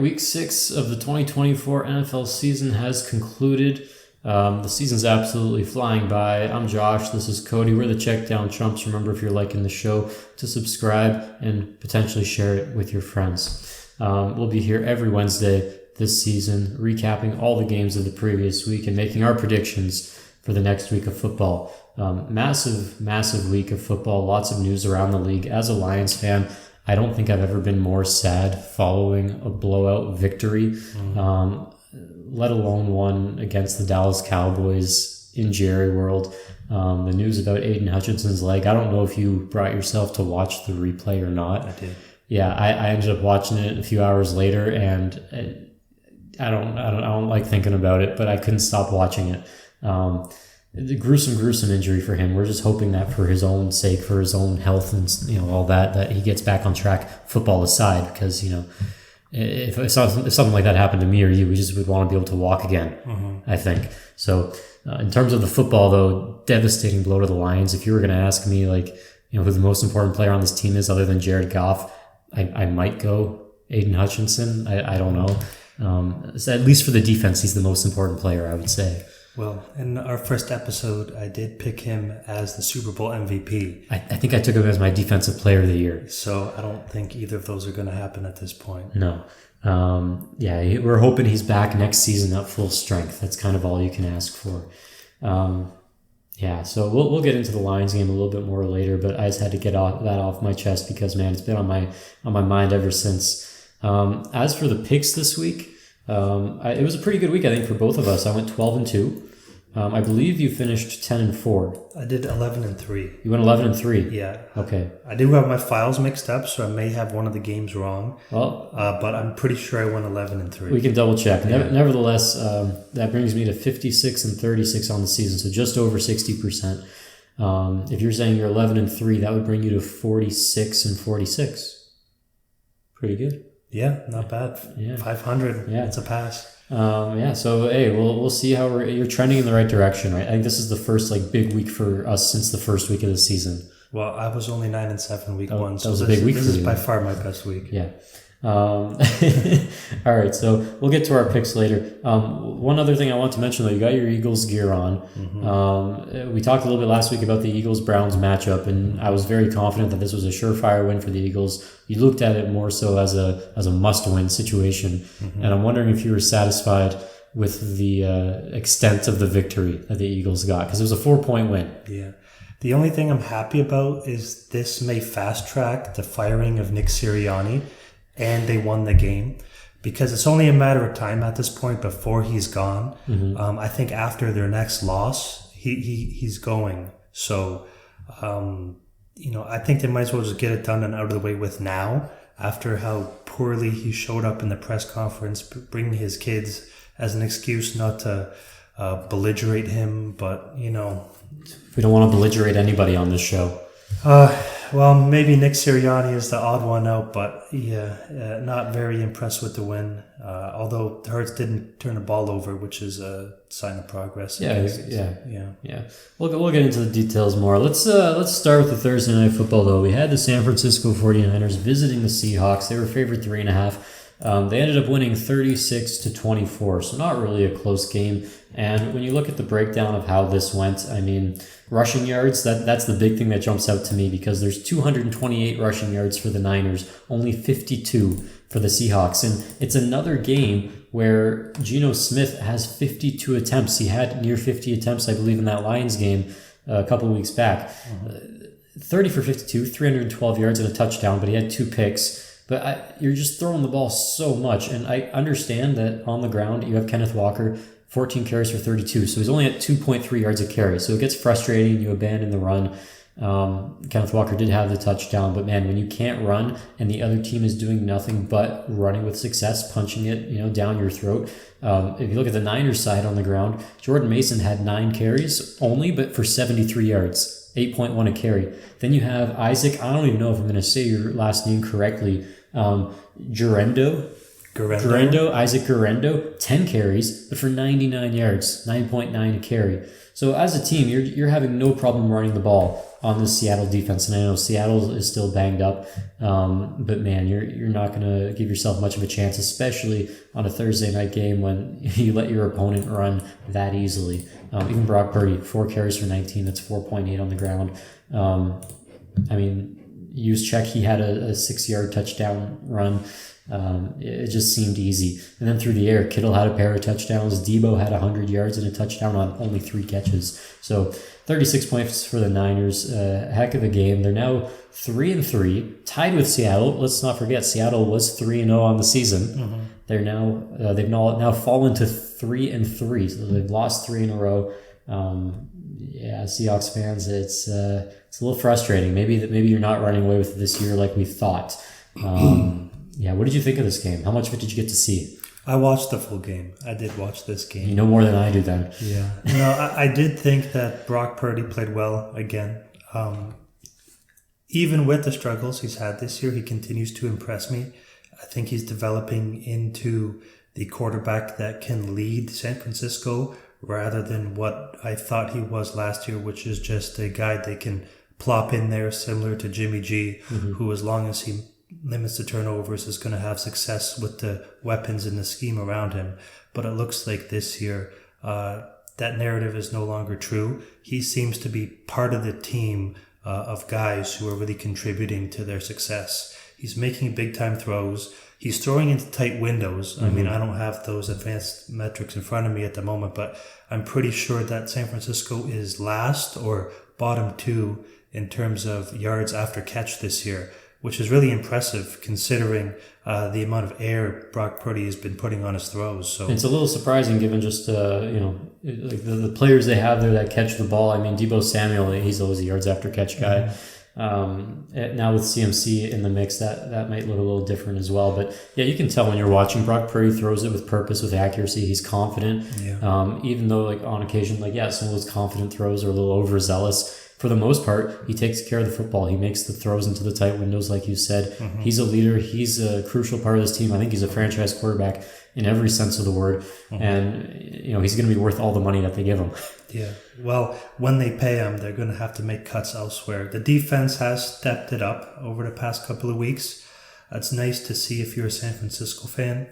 week 6 of the 2024 NFL season has concluded. The season's absolutely flying by. I'm Josh. This is Cody. We're the Checkdown Chumps. Remember, if you're liking the show, to subscribe and potentially share it with your friends. We'll be here every Wednesday this season, recapping all the games of the previous week and making our predictions for the next week of football. Massive week of football. Lots of news around the league. As a Lions fan, I don't think I've ever been more sad following a blowout victory, let alone one against the Dallas Cowboys in Jerry World. The news about Aiden Hutchinson's leg, I don't know if you brought yourself to watch the replay or not. I did. Yeah, I ended up watching it a few hours later, and I don't like thinking about it, but I couldn't stop watching it. The gruesome injury for him. We're just hoping that for his own sake, for his own health and all that he gets back on track, football aside, because if something like that happened to me or you, we just would want to be able to walk again. I think so. In terms of the football, though, devastating blow to the Lions. If you were going to ask me who the most important player on this team is other than Jared Goff, I might go Aiden Hutchinson. I don't know. So at least for the defense, he's the most important player, I would say. Well, in our first episode, I did pick him as the Super Bowl MVP. I think I took him as my defensive player of the year. So I don't think either of those are going to happen at this point. No. We're hoping he's back next season at full strength. That's kind of all you can ask for. So we'll get into the Lions game a little bit more later, but I just had to get that off my chest because, man, it's been on my mind ever since. As for the picks this week, it was a pretty good week, I think, for both of us. I went 12-2. I believe you finished 10-4. I did 11-3. You went 11-3. Yeah. Okay. I do have my files mixed up, so I may have one of the games wrong. Well, but I'm pretty sure I went 11-3. We can double check. Yeah. Nevertheless, that brings me to 56-36 on the season, so just over 60%. If you're saying you're 11-3, that would bring you to 46-46. Pretty good. Yeah, not bad. Yeah. 500. Yeah, it's a pass. So hey, we'll see how you're trending in the right direction, right? I think this is the first big week for us since the first week of the season. Well, I was only 9-7 week one, so that was a big week for you. This is by far my best week. Yeah. All right, so we'll get to our picks later. One other thing I want to mention, though, you got your Eagles gear on. We talked a little bit last week about the Eagles-Browns matchup, and I was very confident that this was a surefire win for the Eagles. You looked at it more so as a must-win situation, and I'm wondering if you were satisfied with the extent of the victory that the Eagles got, because it was a 4-point win. Yeah. The only thing I'm happy about is this may fast-track the firing of Nick Sirianni, and they won the game, because it's only a matter of time at this point before he's gone. I think after their next loss, he's going. So, I think they might as well just get it done and out of the way with now, after how poorly he showed up in the press conference, bringing his kids as an excuse not to belligerate him. But, we don't want to belligerate anybody on this show. Well, maybe Nick Sirianni is the odd one out, but not very impressed with the win. Although Hurts didn't turn the ball over, which is a sign of progress. Yeah. We'll get into the details more. Let's start with the Thursday Night Football, though. We had the San Francisco 49ers visiting the Seahawks. They were favored 3.5. They ended up winning 36-24, so not really a close game. And when you look at the breakdown of how this went, I mean, rushing yards, that's the big thing that jumps out to me, because there's 228 rushing yards for the Niners, only 52 for the Seahawks. And it's another game where Geno Smith has 52 attempts. He had near 50 attempts, I believe, in that Lions game a couple of weeks back. 30 for 52, 312 yards and a touchdown, but he had 2 picks. But you're just throwing the ball so much. And I understand that on the ground you have Kenneth Walker, 14 carries for 32. So he's only at 2.3 yards a carry. So it gets frustrating. You abandon the run. Kenneth Walker did have the touchdown. But, man, when you can't run and the other team is doing nothing but running with success, punching it down your throat. If you look at the Niners side on the ground, Jordan Mason had 9 carries only, but for 73 yards. 8.1 a carry. Then you have Isaac, I don't even know if I'm going to say your last name correctly, Isaac Guerendo, 10 carries, but for 99 yards, 9.9 a carry. So as a team, you're having no problem running the ball on the Seattle defense, and I know Seattle is still banged up, but man, you're not going to give yourself much of a chance, especially on a Thursday night game when you let your opponent run that easily. Even Brock Purdy, 4 carries for 19, that's 4.8 on the ground. Check, he had a 6-yard touchdown run. It just seemed easy. And then through the air, Kittle had a pair of touchdowns. Debo had 100 yards and a touchdown on only 3 catches. So 36 points for the Niners. Heck of a game. They're now 3-3, tied with Seattle. Let's not forget, Seattle was 3-0 on the season. Mm-hmm. They're they've now fallen to 3-3, so they've lost 3 in a row. Seahawks fans, it's a little frustrating. Maybe you're not running away with it this year like we thought. What did you think of this game? How much of it did you get to see? I watched the full game. I did watch this game. You know more than I do then. Yeah. No, I did think that Brock Purdy played well again. Even with the struggles he's had this year, he continues to impress me. I think he's developing into the quarterback that can lead San Francisco rather than what I thought he was last year, which is just a guy they can plop in there similar to Jimmy G, who as long as he limits the turnovers is going to have success with the weapons and the scheme around him. But it looks like this year that narrative is no longer true. He seems to be part of the team of guys who are really contributing to their success. He's making big time throws. He's throwing into tight windows. I mean, I don't have those advanced metrics in front of me at the moment, but I'm pretty sure that San Francisco is last or bottom 2 in terms of yards after catch this year, which is really impressive considering the amount of air Brock Purdy has been putting on his throws. So it's a little surprising given just like the players they have there that catch the ball. I mean, Debo Samuel, he's always a yards after catch guy. Now with CMC in the mix, that might look a little different as well. But yeah, you can tell when you're watching Brock Purdy throws it with purpose, with accuracy. He's confident. Yeah. Even though like on occasion, some of those confident throws are a little overzealous. For the most part, he takes care of the football. He makes the throws into the tight windows, like you said. He's a leader. He's a crucial part of this team. I think he's a franchise quarterback in every sense of the word. And, he's going to be worth all the money that they give him. Yeah. Well, when they pay him, they're going to have to make cuts elsewhere. The defense has stepped it up over the past couple of weeks. It's nice to see if you're a San Francisco fan.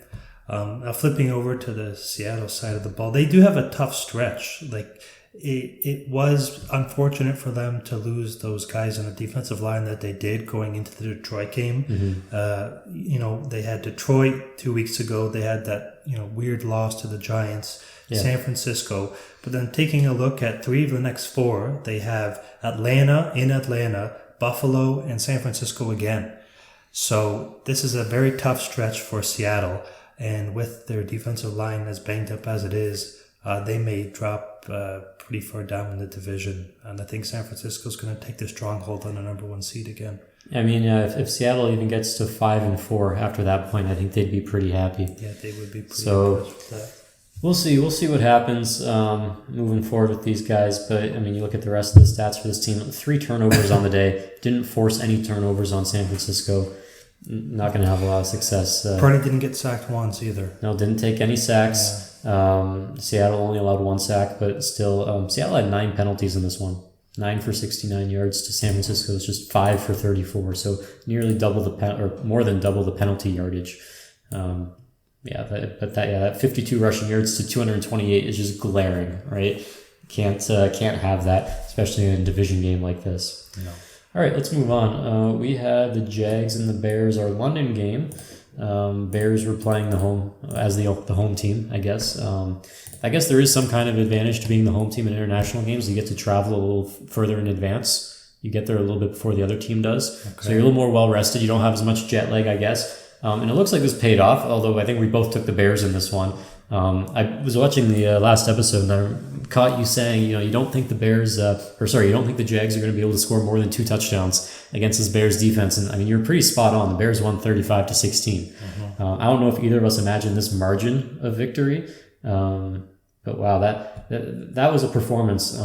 Now, flipping over to the Seattle side of the ball, they do have a tough stretch. It was unfortunate for them to lose those guys on the defensive line that they did going into the Detroit game. They had Detroit 2 weeks ago. They had that, weird loss to the Giants, San Francisco. But then taking a look at 3 of the next 4, they have Atlanta, Buffalo, and San Francisco again. So this is a very tough stretch for Seattle. And with their defensive line as banged up as it is, they may drop pretty far down in the division, and I think San Francisco's going to take the stronghold on the number 1 seed again. I mean, if Seattle even gets to 5-4 after that point, I think they'd be pretty happy. Yeah, they would be pretty impressed with that. We'll see what happens moving forward with these guys. But I mean, you look at the rest of the stats for this team: 3 turnovers on the day. Didn't force any turnovers on San Francisco. Not going to have a lot of success. Purdy didn't get sacked once either. No, didn't take any sacks. Seattle only allowed 1 sack, but still, Seattle had 9 penalties in this one. 9 for 69 yards to San Francisco's just 5 for 34. So nearly double more than double the penalty yardage. That 52 rushing yards to 228 is just glaring, right? Can't have that, especially in a division game like this. No. All right, let's move on. We had the Jags and the Bears, our London game. Bears were playing the home team, I guess. I guess there is some kind of advantage to being the home team in international games. You get to travel a little further in advance. You get there a little bit before the other team does. Okay. So you're a little more well-rested. You don't have as much jet lag, I guess. And it looks like this paid off, although I think we both took the Bears in this one. I was watching the last episode and I caught you saying, you don't think the Bears, you don't think the Jags are going to be able to score more than 2 touchdowns against this Bears defense. And I mean, you're pretty spot on. The Bears won 35-16. I don't know if either of us imagined this margin of victory. But wow, that was a performance.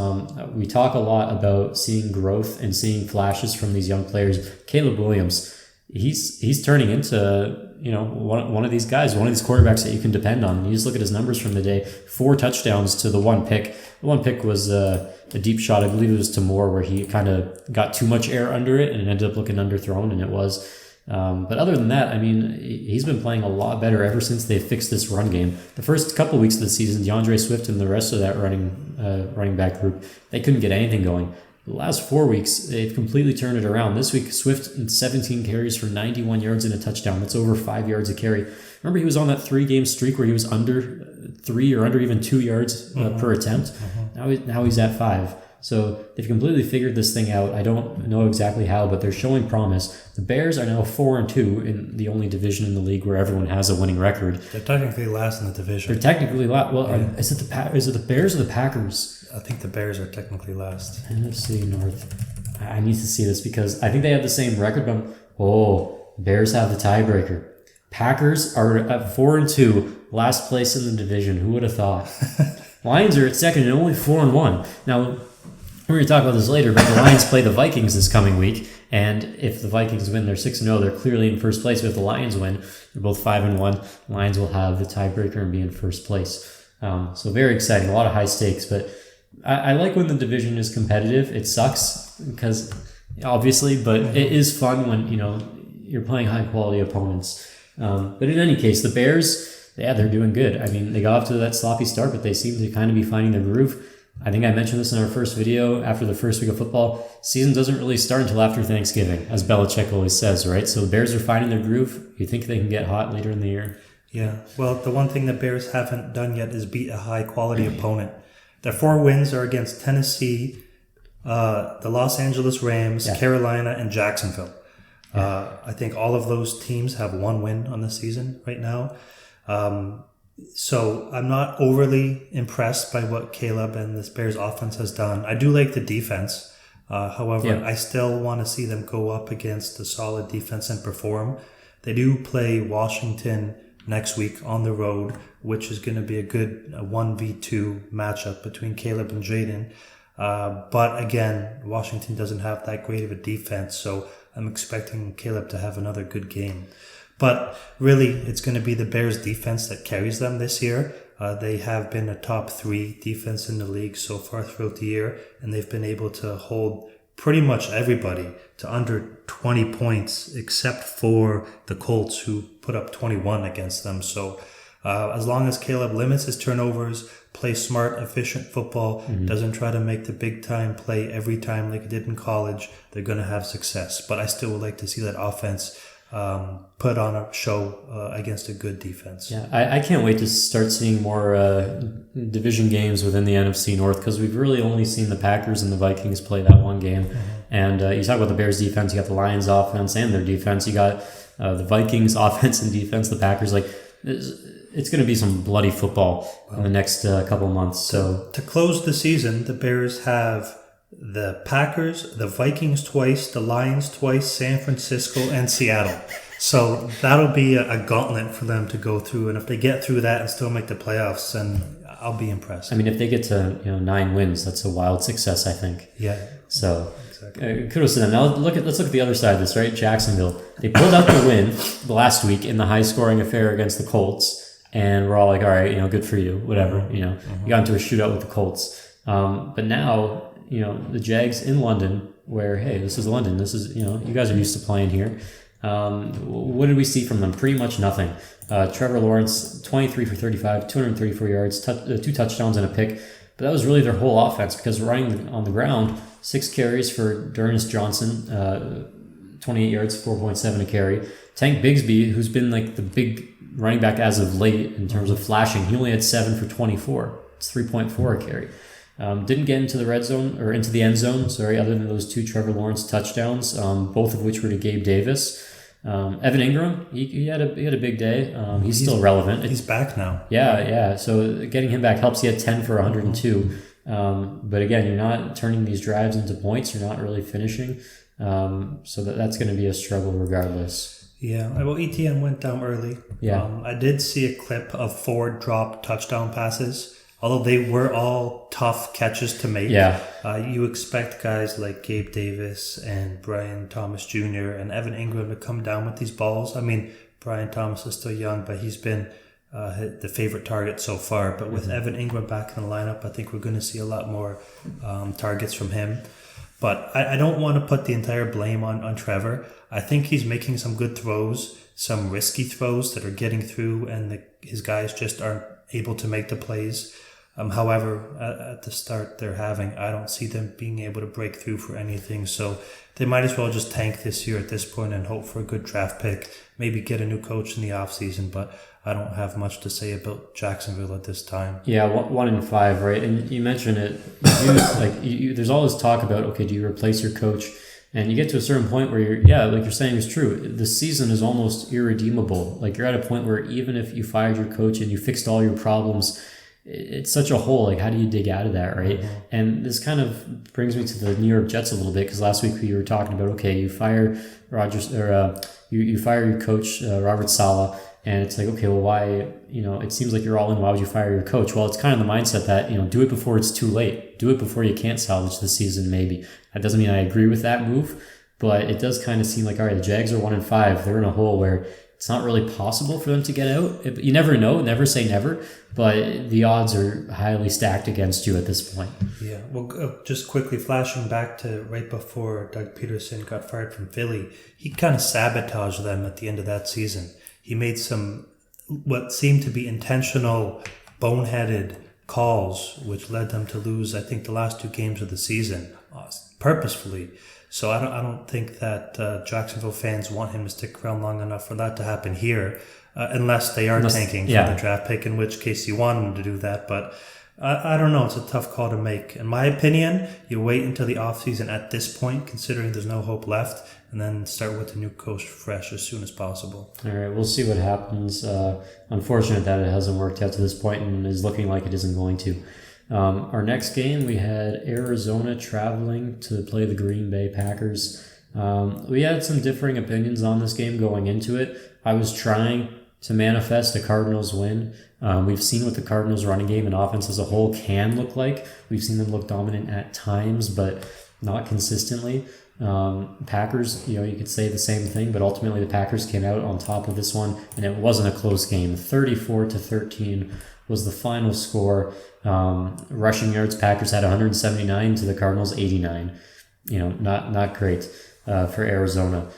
We talk a lot about seeing growth and seeing flashes from these young players. Caleb Williams, he's turning into one of these guys, one of these quarterbacks that you can depend on. You just look at his numbers from the day: 4 touchdowns to the one pick. The one pick was a deep shot. I believe it was to Moore, where he kind of got too much air under it and it ended up looking underthrown, and it was. But other than that, I mean, he's been playing a lot better ever since they fixed this run game. The first couple weeks of the season, DeAndre Swift and the rest of that running back group, they couldn't get anything going. The last 4 weeks, they've completely turned it around. This week, Swift 17 carries for 91 yards and a touchdown. That's over 5 yards a carry. Remember, he was on that 3-game streak where he was under 3 or under even 2 yards per attempt. Now he's at 5. So they've completely figured this thing out. I don't know exactly how, but they're showing promise. The Bears are now 4-2 in the only division in the league where everyone has a winning record. They're technically last in the division. They're technically last. Well, is it the Bears or the Packers? I think the Bears are technically last. NFC North. I need to see this because I think they have the same record. But Bears have the tiebreaker. Packers are at 4-2, last place in the division. Who would have thought? Lions are at second and only 4-1. Now, we're going to talk about this later, but the Lions play the Vikings this coming week, and if the Vikings win, they're 6-0. They're clearly in first place. But if the Lions win, they're both 5-1. Lions will have the tiebreaker and be in first place. So very exciting. A lot of high stakes, but I like when the division is competitive. It sucks because obviously, but it is fun when you're playing high quality opponents. But in any case, the Bears, they're doing good. I mean, they got off to that sloppy start, but they seem to kind of be finding their groove. I think I mentioned this in our first video. After the first week of football, season doesn't really start until after Thanksgiving, as Belichick always says, right? So the Bears are finding their groove. You think they can get hot later in the year? Yeah. Well, the one thing the Bears haven't done yet is beat a high-quality opponent. Their 4 wins are against Tennessee, the Los Angeles Rams, Carolina, and Jacksonville. I think all of those teams have 1 win on the season right now. So I'm not overly impressed by what Caleb and this Bears offense has done. I do like the defense. However, I still want to see them go up against a solid defense and perform. They do play Washington next week on the road, which is going to be a good 1v2 matchup between Caleb and Jaden. But again, Washington doesn't have that great of a defense, so I'm expecting Caleb to have another good game. But really, it's going to be the Bears defense that carries them this year. They have been a top 3 defense in the league so far throughout the year, and they've been able to hold pretty much everybody to under 20 points, except for the Colts, who put up 21 against them. So as long as Caleb limits his turnovers, plays smart, efficient football, doesn't try to make the big time play every time like he did in college, they're going to have success. But I still would like to see that offense put on a show against a good defense. Yeah, I can't wait to start seeing more division games within the NFC North, because we've really only seen the Packers and the Vikings play that one game. And you talk about the Bears defense, you got the Lions offense and their defense, you got the Vikings offense and defense, the Packers. It's going to be some bloody football in the next couple months. So to close the season, the Bears have the Packers, the Vikings twice, the Lions twice, San Francisco, and Seattle. So that'll be a gauntlet for them to go through. And if they get through that and still make the playoffs, then I'll be impressed. I mean, if they get to 9 wins, that's a wild success, I think. Yeah. So kudos to them. Now let's look at the other side of this, right? Jacksonville. They pulled out the win last week in the high-scoring affair against the Colts, and we're all like, all right, good for you, whatever. You got into a shootout with the Colts. But now, the Jags in London, where, hey, this is London. This is, you guys are used to playing here. What did we see from them? Pretty much nothing. Trevor Lawrence, 23 for 35, 234 yards, 2 touchdowns and a pick. But that was really their whole offense, because running on the ground, 6 carries for D'Ernest Johnson, 28 yards, 4.7 a carry. Tank Bigsby, who's been like the big running back as of late in terms of flashing, he only had 7 for 24. It's 3.4 a carry. Didn't get into the red zone, or into the end zone, other than those 2 Trevor Lawrence touchdowns, both of which were to Gabe Davis. Evan Ingram, he had a big day. He's still relevant. He's back now. Yeah. So getting him back helps. He had 10 for 102. But again, you're not turning these drives into points. You're not really finishing. So that's going to be a struggle regardless. Yeah. Well, ETN went down early. Yeah. I did see a clip of 4 dropped touchdown passes. Although they were all tough catches to make, you expect guys like Gabe Davis and Brian Thomas Jr. and Evan Ingram to come down with these balls. I mean, Brian Thomas is still young, but he's been the favorite target so far. But with Evan Ingram back in the lineup, I think we're going to see a lot more targets from him. But I don't want to put the entire blame on Trevor. I think he's making some good throws, some risky throws that are getting through, and his guys just aren't able to make the plays. However, at the start they're having, I don't see them being able to break through for anything. So they might as well just tank this year at this point and hope for a good draft pick. Maybe get a new coach in the offseason, but I don't have much to say about Jacksonville at this time. Yeah, 1-5, right? And you mentioned it. There's all this talk about, okay, do you replace your coach? And you get to a certain point where like you're saying is true. The season is almost irredeemable. Like you're at a point where even if you fired your coach and you fixed all your problems, it's such a hole. Like, how do you dig out of that, right? Mm-hmm. And this kind of brings me to the New York Jets a little bit, because last week we were talking about, okay, you fire Rodgers, or you fire your coach, Robert Saleh, and it's like, okay, well, why? It seems like you're all in. Why would you fire your coach? Well, it's kind of the mindset that do it before it's too late. Do it before you can't salvage the season. Maybe that doesn't mean I agree with that move, but it does kind of seem like, all right, the Jags are 1-5. They're in a hole where it's not really possible for them to get out. You never know. Never say never. But the odds are highly stacked against you at this point. Yeah. Well, just quickly flashing back to right before Doug Peterson got fired from Philly, he kind of sabotaged them at the end of that season. He made some what seemed to be intentional, boneheaded calls, which led them to lose, I think, the last 2 games of the season purposefully. So I don't think that Jacksonville fans want him to stick around long enough for that to happen here, unless they are tanking for the draft pick, in which case you want him to do that. But I don't know. It's a tough call to make. In my opinion, you wait until the offseason at this point, considering there's no hope left, and then start with the new coach fresh as soon as possible. All right, we'll see what happens. Unfortunate that it hasn't worked out to this point and is looking like it isn't going to. Our next game, we had Arizona traveling to play the Green Bay Packers. We had some differing opinions on this game going into it. I was trying to manifest a Cardinals win. We've seen what the Cardinals running game and offense as a whole can look like. We've seen them look dominant at times, but not consistently. Packers, you could say the same thing, but ultimately the Packers came out on top of this one, and it wasn't a close game. 34-13 was the final score. Rushing yards, Packers had 179 to the Cardinals 89. Not great for Arizona.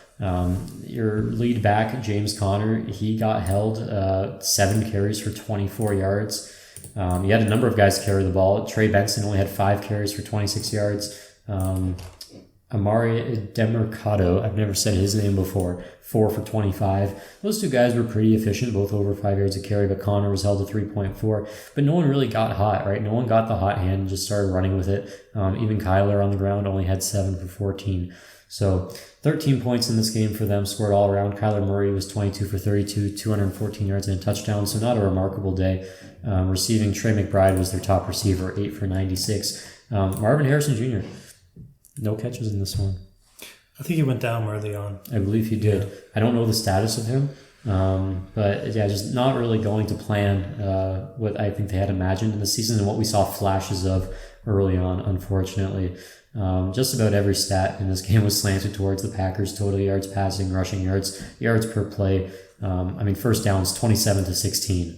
Your lead back, James Conner, he got held 7 carries for 24 yards. You had a number of guys carry the ball. Trey Benson only had 5 carries for 26 yards. Amari Demercado, I've never said his name before, 4 for 25. Those 2 guys were pretty efficient, both over 5 yards a carry, but Connor was held to 3.4. But no one really got hot, right? No one got the hot hand and just started running with it. Even Kyler on the ground only had 7 for 14. So 13 points in this game for them, scored all around. Kyler Murray was 22 for 32, 214 yards and a touchdown, so not a remarkable day. Receiving, Trey McBride was their top receiver, 8 for 96. Marvin Harrison Jr., no catches in this one. I think he went down early on. I believe he did. Yeah. I don't know the status of him, but yeah, just not really going to plan what I think they had imagined in the season and what we saw flashes of early on, unfortunately. Just about every stat in this game was slanted towards the Packers: total yards passing, rushing yards, yards per play. First downs 27-16.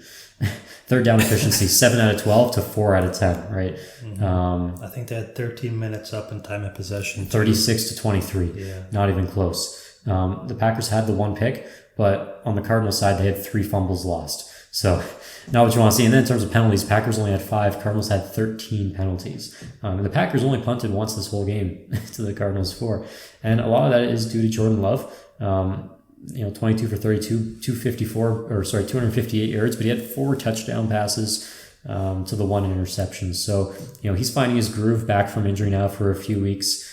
Third down efficiency 7 out of 12 to 4 out of 10, right? Mm-hmm. I think they had 13 minutes up in time of possession. 36-23. Yeah. Not even close. The Packers had the 1 pick, but on the Cardinals side, they had 3 fumbles lost. So not what you want to see. And then in terms of penalties, Packers only had 5. Cardinals had 13 penalties. And the Packers only punted once this whole game to the Cardinals 4. And a lot of that is due to Jordan Love. 22 for 32, 258 yards, but he had 4 touchdown passes to the 1 interception. So, he's finding his groove back from injury now for a few weeks.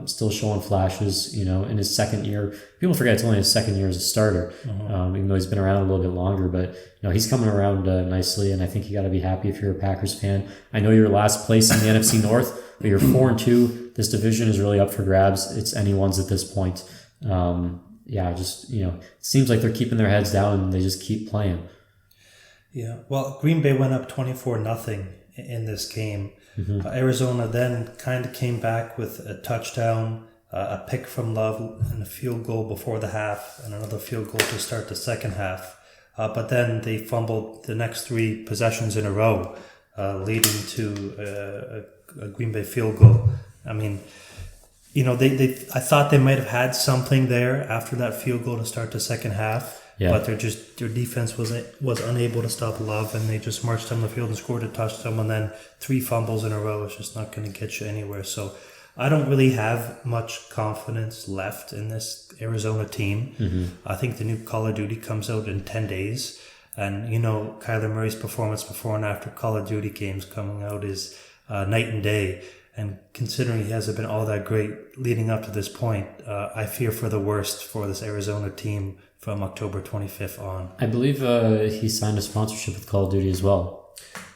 Still showing flashes, in his second year. People forget it's only his second year as a starter, even though he's been around a little bit longer. But, he's coming around nicely, and I think you got to be happy if you're a Packers fan. I know you're last place in the NFC North, but you're 4-2. This division is really up for grabs. It's anyone's at this point. It seems like they're keeping their heads down and they just keep playing. Yeah, well, Green Bay went up 24-0 in this game. Mm-hmm. Arizona then kind of came back with a touchdown a pick from Love and a field goal before the half and another field goal to start the second half. But then they fumbled the next 3 possessions in a row, leading to a Green Bay field goal. I mean, I thought they might have had something there after that field goal to start the second half, but their defense was unable to stop Love, and they just marched down the field and scored a touchdown, and then 3 fumbles in a row is just not going to get you anywhere. So I don't really have much confidence left in this Arizona team. Mm-hmm. I think the new Call of Duty comes out in 10 days, and Kyler Murray's performance before and after Call of Duty games coming out is night and day. And considering he hasn't been all that great leading up to this point, I fear for the worst for this Arizona team from October 25th on. I believe he signed a sponsorship with Call of Duty as well.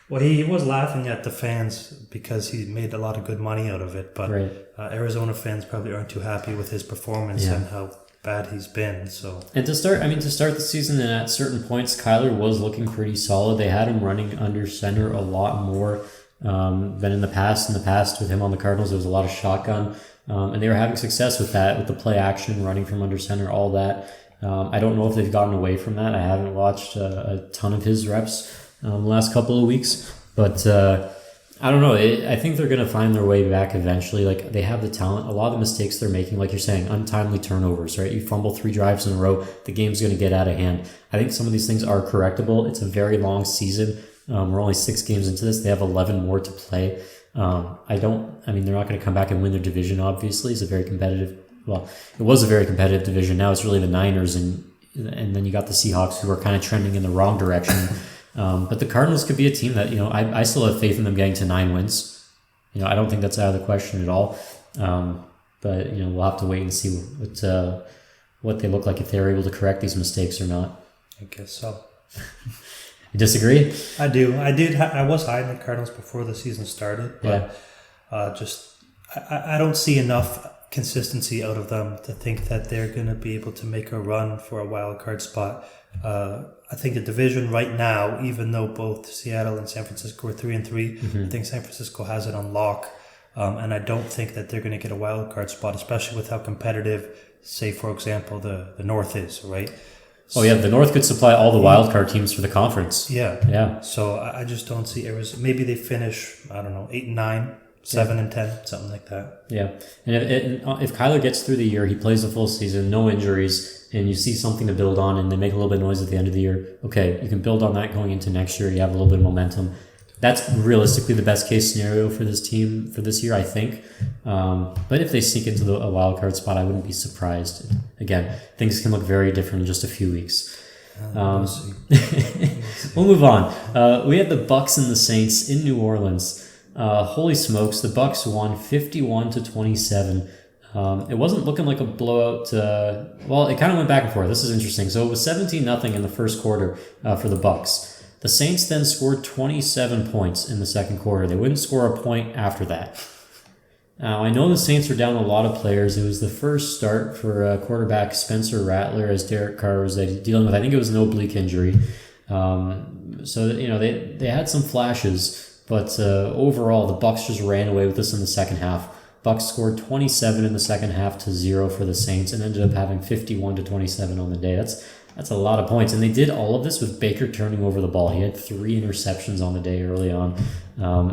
Well, he was laughing at the fans because he made a lot of good money out of it, but right. Arizona fans probably aren't too happy with his performance and how bad he's been. So, and to start the season, and at certain points, Kyler was looking pretty solid. They had him running under center a lot more than in the past. In the past, with him on the Cardinals, there was a lot of shotgun, and they were having success with that, with the play action, running from under center, all that. I don't know if they've gotten away from that. I haven't watched a ton of his reps the last couple of weeks, but I don't know. I think they're going to find their way back eventually. Like, they have the talent. A lot of the mistakes they're making, like you're saying, untimely turnovers, right? You fumble 3 drives in a row, the game's going to get out of hand. I think some of these things are correctable. It's a very long season. We're only 6 games into this. They have 11 more to play. They're not going to come back and win their division, obviously. It was a very competitive division. Now it's really the Niners, and then you got the Seahawks, who are kind of trending in the wrong direction. But the Cardinals could be a team that, I still have faith in them getting to 9 wins. I don't think that's out of the question at all. But we'll have to wait and see what they look like, if they're able to correct these mistakes or not. I guess so. You disagree? I do. I was high in the Cardinals before the season started, but I don't see enough consistency out of them to think that they're going to be able to make a run for a wild card spot. I think the division right now, even though both Seattle and San Francisco are 3-3, mm-hmm. I think San Francisco has it on lock, and I don't think that they're going to get a wild card spot, especially with how competitive, say for example, the North is, right? Oh yeah, the North could supply all the wild card teams for the conference. Yeah. So I just don't see Arizona. Maybe they finish, 8-9. 7-10, something like that. Yeah, and if Kyler gets through the year, he plays a full season, no injuries, and you see something to build on, and they make a little bit of noise at the end of the year, okay, you can build on that going into next year. You have a little bit of momentum. That's realistically the best case scenario for this team for this year, I think. But if they sneak into a wild card spot, I wouldn't be surprised. Again, things can look very different in just a few weeks. We'll move on. We had the Bucs and the Saints in New Orleans. Holy smokes, the Bucs won 51-27. It wasn't looking like a blowout. It kind of went back and forth. This is interesting. So it was 17-0 in the first quarter for the Bucs. The Saints then scored 27 points in the second quarter. They wouldn't score a point after that. Now, I know the Saints are down a lot of players. It was the first start for quarterback Spencer Rattler, as Derek Carr was dealing with. I think it was an oblique injury. They had some flashes. But overall, the Bucs just ran away with this in the second half. Bucs scored 27 in the second half to 0 for the Saints, and ended up having 51-27 on the day. That's a lot of points, and they did all of this with Baker turning over the ball. He had 3 interceptions on the day early on.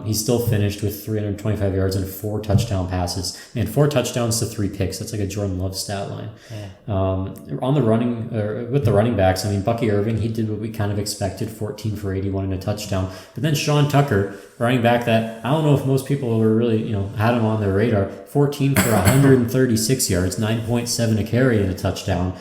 He still finished with 325 yards and 4 touchdown passes, and 4 touchdowns to 3 picks. That's like a Jordan Love stat line. Yeah. On the running, with the running backs, Bucky Irving, he did what we kind of expected, 14 for 81 and a touchdown. But then Sean Tucker, running back that I don't know if most people were really, had him on their radar, 14 for 136 yards, 9.7 a carry and a touchdown.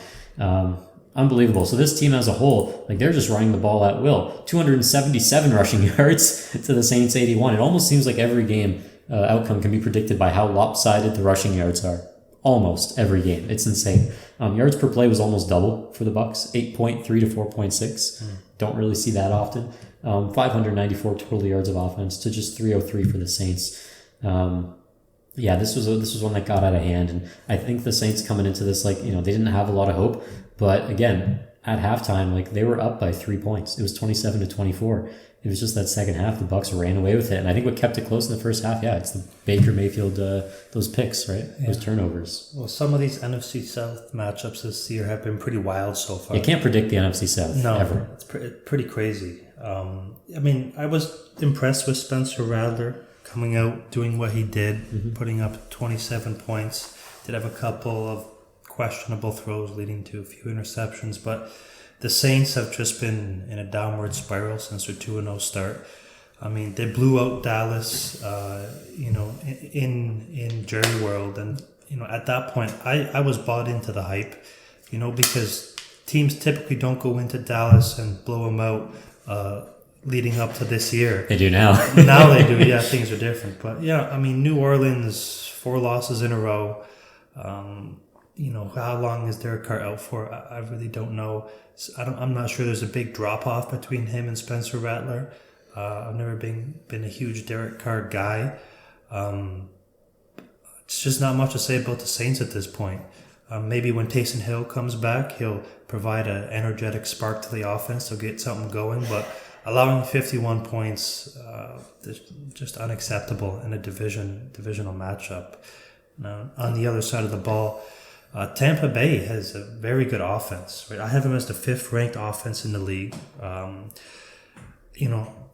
Unbelievable. So this team as a whole, they're just running the ball at will. 277 rushing yards to the Saints 81. It almost seems like every game outcome can be predicted by how lopsided the rushing yards are. Almost every game. It's insane. Yards per play was almost double for the Bucs, 8.3 to 4.6. Don't really see that often. 594 total yards of offense to just 303 for the Saints. This was one that got out of hand, and I think the Saints coming into this, they didn't have a lot of hope. But again, at halftime, they were up by 3 points. It was 27-24. it was just that second half, the Bucks ran away with it. And I think what kept it close in the first half, it's the Baker Mayfield, those picks, right? Yeah. Those turnovers. Well, some of these NFC South matchups this year have been pretty wild so far. You can't predict the NFC South ever. It's pretty crazy. I was impressed with Spencer Rattler coming out, doing what he did, putting up 27 points. Did have a couple of questionable throws leading to a few interceptions, but the Saints have just been in a downward spiral since their 2-0 start. I mean, they blew out Dallas, in Jerry World, and at that point, I was bought into the hype, because teams typically don't go into Dallas and blow them out leading up to this year. They do now. Now they do. Yeah, things are different. But New Orleans, 4 losses in a row. How long is Derek Carr out for? I really don't know. I'm not sure there's a big drop off between him and Spencer Rattler. I've never been a huge Derek Carr guy. It's just not much to say about the Saints at this point. Maybe when Taysom Hill comes back, he'll provide an energetic spark to the offense. He'll get something going, but allowing 51 points is just unacceptable in a divisional matchup. Now, on the other side of the ball, Tampa Bay has a very good offense. Right? I have them as the 5th-ranked offense in the league.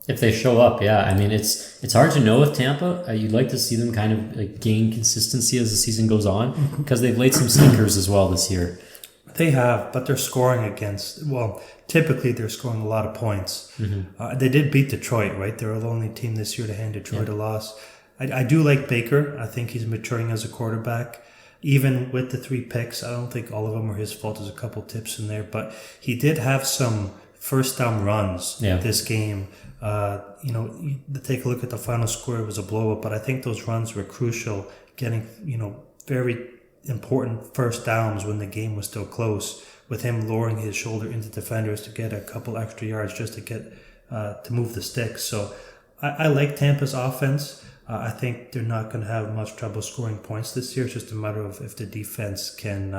If they show up, I mean, it's hard to know with Tampa. You'd like to see them kind of like gain consistency as the season goes on because they've laid some stinkers as well this year. They have, but they're scoring typically they're scoring a lot of points. They did beat Detroit, right? They're the only team this year to hand Detroit a loss. I do like Baker. I think he's maturing as a quarterback. Even with the 3 picks, I don't think all of them were his fault. There's a couple tips in there, but he did have some first down runs this game. Take a look at the final score. It was a blowout, but I think those runs were crucial, getting, very important first downs when the game was still close, with him lowering his shoulder into defenders to get a couple extra yards just to get to move the sticks. So I like Tampa's offense. I think they're not going to have much trouble scoring points this year. It's just a matter of if the defense can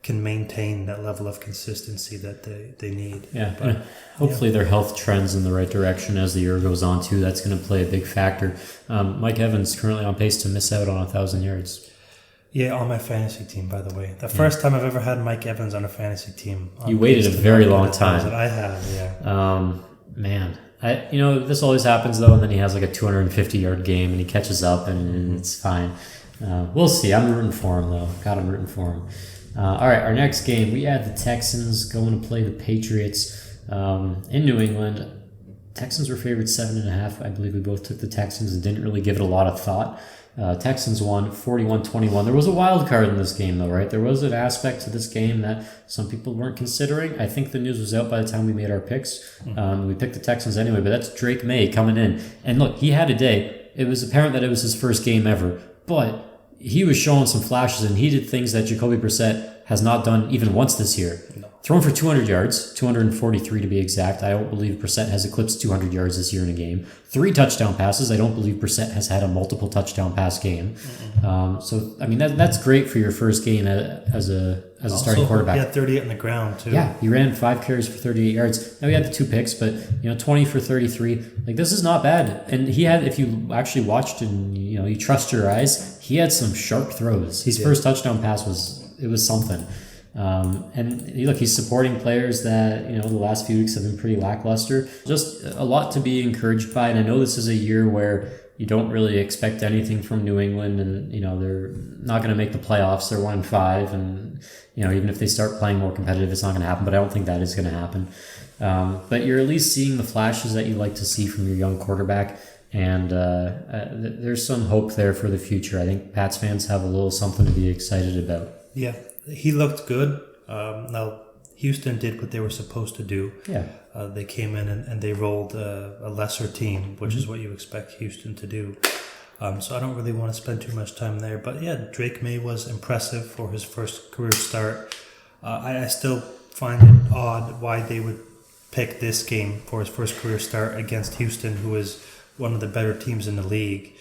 maintain that level of consistency that they need. But hopefully their health trends in the right direction as the year goes on too. That's going to play a big factor. Mike Evans currently on pace to miss out on 1,000 yards. Yeah, on my fantasy team, by the way. The first time I've ever had Mike Evans on a fantasy team. You waited a very long time. I have, Man. This always happens though, and then he has like a 250-yard game and he catches up and it's fine. We'll see. I'm rooting for him though. I'm rooting for him. All right, our next game, we had the Texans going to play the Patriots in New England. Texans were favored 7.5. I believe we both took the Texans and didn't really give it a lot of thought. Texans won 41-21. There was a wild card in this game though, right? There was an aspect to this game that some people weren't considering. I think the news was out by the time we made our picks. We picked the Texans anyway, but that's Drake May coming in. And look, he had a day. It was apparent that it was his first game ever, but he was showing some flashes and he did things that Jacoby Brissett has not done even once this year. Thrown for 200 yards, 243 to be exact. I don't believe Brissett has eclipsed 200 yards this year in a game. 3 touchdown passes. I don't believe Brissett has had a multiple touchdown pass game. That's great for your first game as a starting quarterback. He had 38 on the ground too. Yeah, he ran 5 carries for 38 yards. Now he had the 2 picks, but 20 for 33. Like, this is not bad. And he had, if you actually watched and you trust your eyes, he had some sharp throws. His first touchdown pass was something. And look, he's supporting players that, the last few weeks have been pretty lackluster. Just a lot to be encouraged by. And I know this is a year where you don't really expect anything from New England and, they're not going to make the playoffs. They're 1-5 and, even if they start playing more competitive, it's not going to happen, but I don't think that is going to happen. But you're at least seeing the flashes that you like to see from your young quarterback. And there's some hope there for the future. I think Pats fans have a little something to be excited about. Yeah. He looked good. Now, Houston did what they were supposed to do. Yeah. They came in and they rolled a lesser team, which is what you expect Houston to do. So I don't really want to spend too much time there. But yeah, Drake May was impressive for his first career start. I still find it odd why they would pick this game for his first career start against Houston, who is one of the better teams in the league.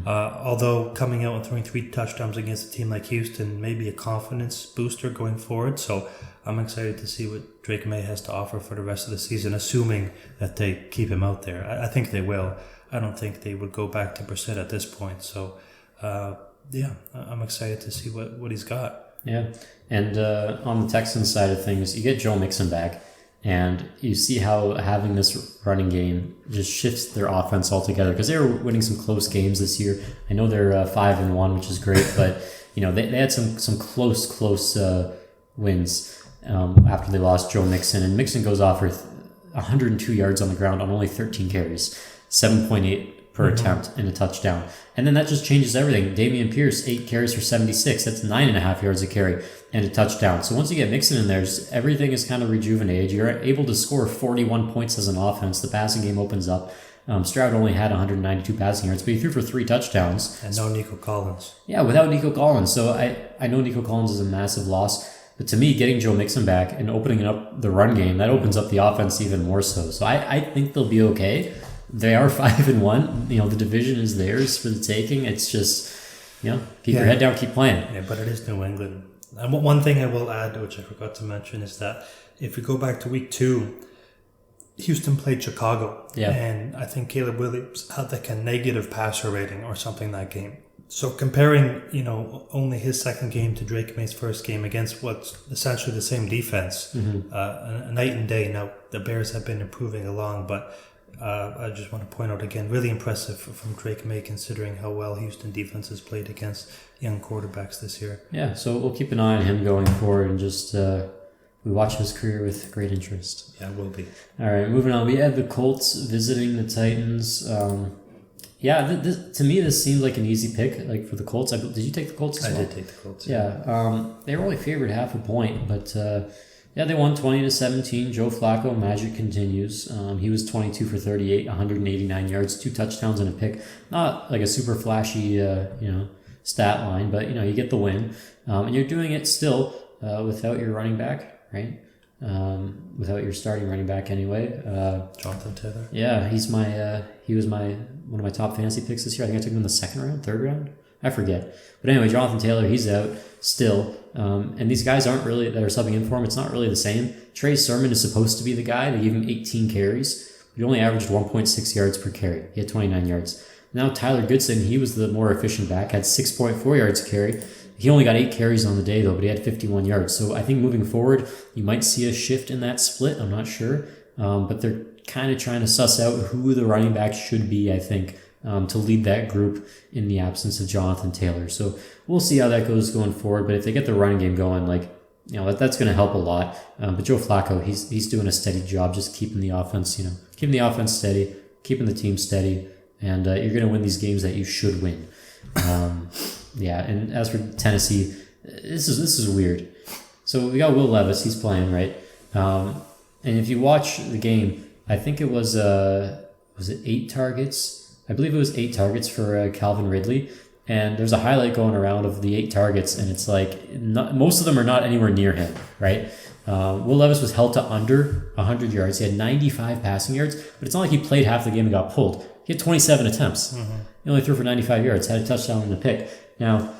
Although coming out and throwing 3 touchdowns against a team like Houston may be a confidence booster going forward. So I'm excited to see what Drake May has to offer for the rest of the season, assuming that they keep him out there. I think they will. I don't think they would go back to Brissett at this point. So, I'm excited to see what he's got. Yeah, and on the Texans side of things, you get Joe Mixon back, and you see how having this running game just shifts their offense altogether, because they were winning some close games this year. I know they're 5-1, which is great, but they had some close wins after they lost Joe Mixon, and Mixon goes off with 102 yards on the ground on only 13 carries, 7.8 per attempt and a touchdown. And then that just changes everything. Dameon Pierce, 8 carries for 76. That's 9.5 yards a carry and a touchdown. So once you get Mixon in there, everything is kind of rejuvenated. You're able to score 41 points as an offense. The passing game opens up. Stroud only had 192 passing yards, but he threw for 3 touchdowns. And no Nico Collins. Yeah, without Nico Collins. So I know Nico Collins is a massive loss, but to me, getting Joe Mixon back and opening up the run game, that opens up the offense even more so. So I think they'll be okay. They are 5-1. The division is theirs for the taking. It's just, keep your head down, keep playing. Yeah, but it is New England. And one thing I will add, which I forgot to mention, is that if we go back to week 2, Houston played Chicago. Yeah. And I think Caleb Williams had like a negative passer rating or something that game. So comparing, only his second game to Drake May's first game against what's essentially the same defense, a night and day. Now, the Bears have been improving along, but I just want to point out again, really impressive from Drake May considering how well Houston defense has played against young quarterbacks this year. Yeah, so we'll keep an eye on him going forward and just we watch his career with great interest. Yeah, we'll be. All right, moving on. We had the Colts visiting the Titans. To me, this seemed like an easy pick, like for the Colts. Did you take the Colts as well? I did take the Colts. Yeah, they were only favored half a point, but they won 20-17. Joe Flacco magic continues. He was 22 for 38, 189 yards, 2 touchdowns and a pick. Not like a super flashy, stat line, but you get the win, and you're doing it still without your running back, right? Without your starting running back anyway. Jonathan Taylor. Yeah, he was one of my top fantasy picks this year. I think I took him in the 2nd round, 3rd round. I forget. But anyway, Jonathan Taylor, he's out still. And these guys that are subbing in for him, it's not really the same. Trey Sermon is supposed to be the guy. They gave him 18 carries. He only averaged 1.6 yards per carry. He had 29 yards. Now Tyler Goodson, he was the more efficient back, had 6.4 yards a carry. He only got 8 carries on the day, though, but he had 51 yards. So I think moving forward, you might see a shift in that split. I'm not sure. But they're kind of trying to suss out who the running back should be, I think, to lead that group in the absence of Jonathan Taylor. So we'll see how that goes going forward. But if they get the running game going, that's going to help a lot. But Joe Flacco, he's doing a steady job, just keeping the offense, keeping the offense steady, keeping the team steady, and you're going to win these games that you should win. And as for Tennessee, this is weird. So we got Will Levis, he's playing, right? And if you watch the game, I think it was it 8 targets? I believe it was 8 targets for Calvin Ridley. And there's a highlight going around of the 8 targets, and it's like most of them are not anywhere near him, right? Will Levis was held to under 100 yards. He had 95 passing yards, but it's not like he played half the game and got pulled. He had 27 attempts. He only threw for 95 yards, had a touchdown and a pick. Now,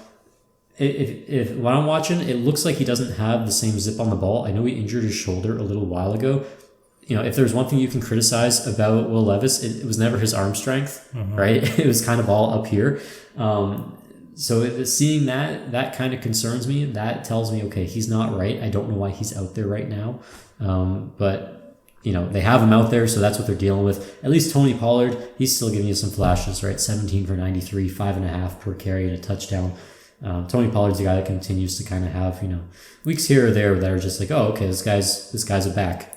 if when I'm watching, it looks like he doesn't have the same zip on the ball. I know he injured his shoulder a little while ago. If there's one thing you can criticize about Will Levis, it was never his arm strength, right? It was kind of all up here. So seeing that kind of concerns me. That tells me, okay, he's not right. I don't know why he's out there right now. But they have him out there, so that's what they're dealing with. At least Tony Pollard, he's still giving you some flashes, right? 17 for 93, 5.5 per carry and a touchdown. Tony Pollard's a guy that continues to kind of have, weeks here or there that are just like, oh, okay, this guy's a back,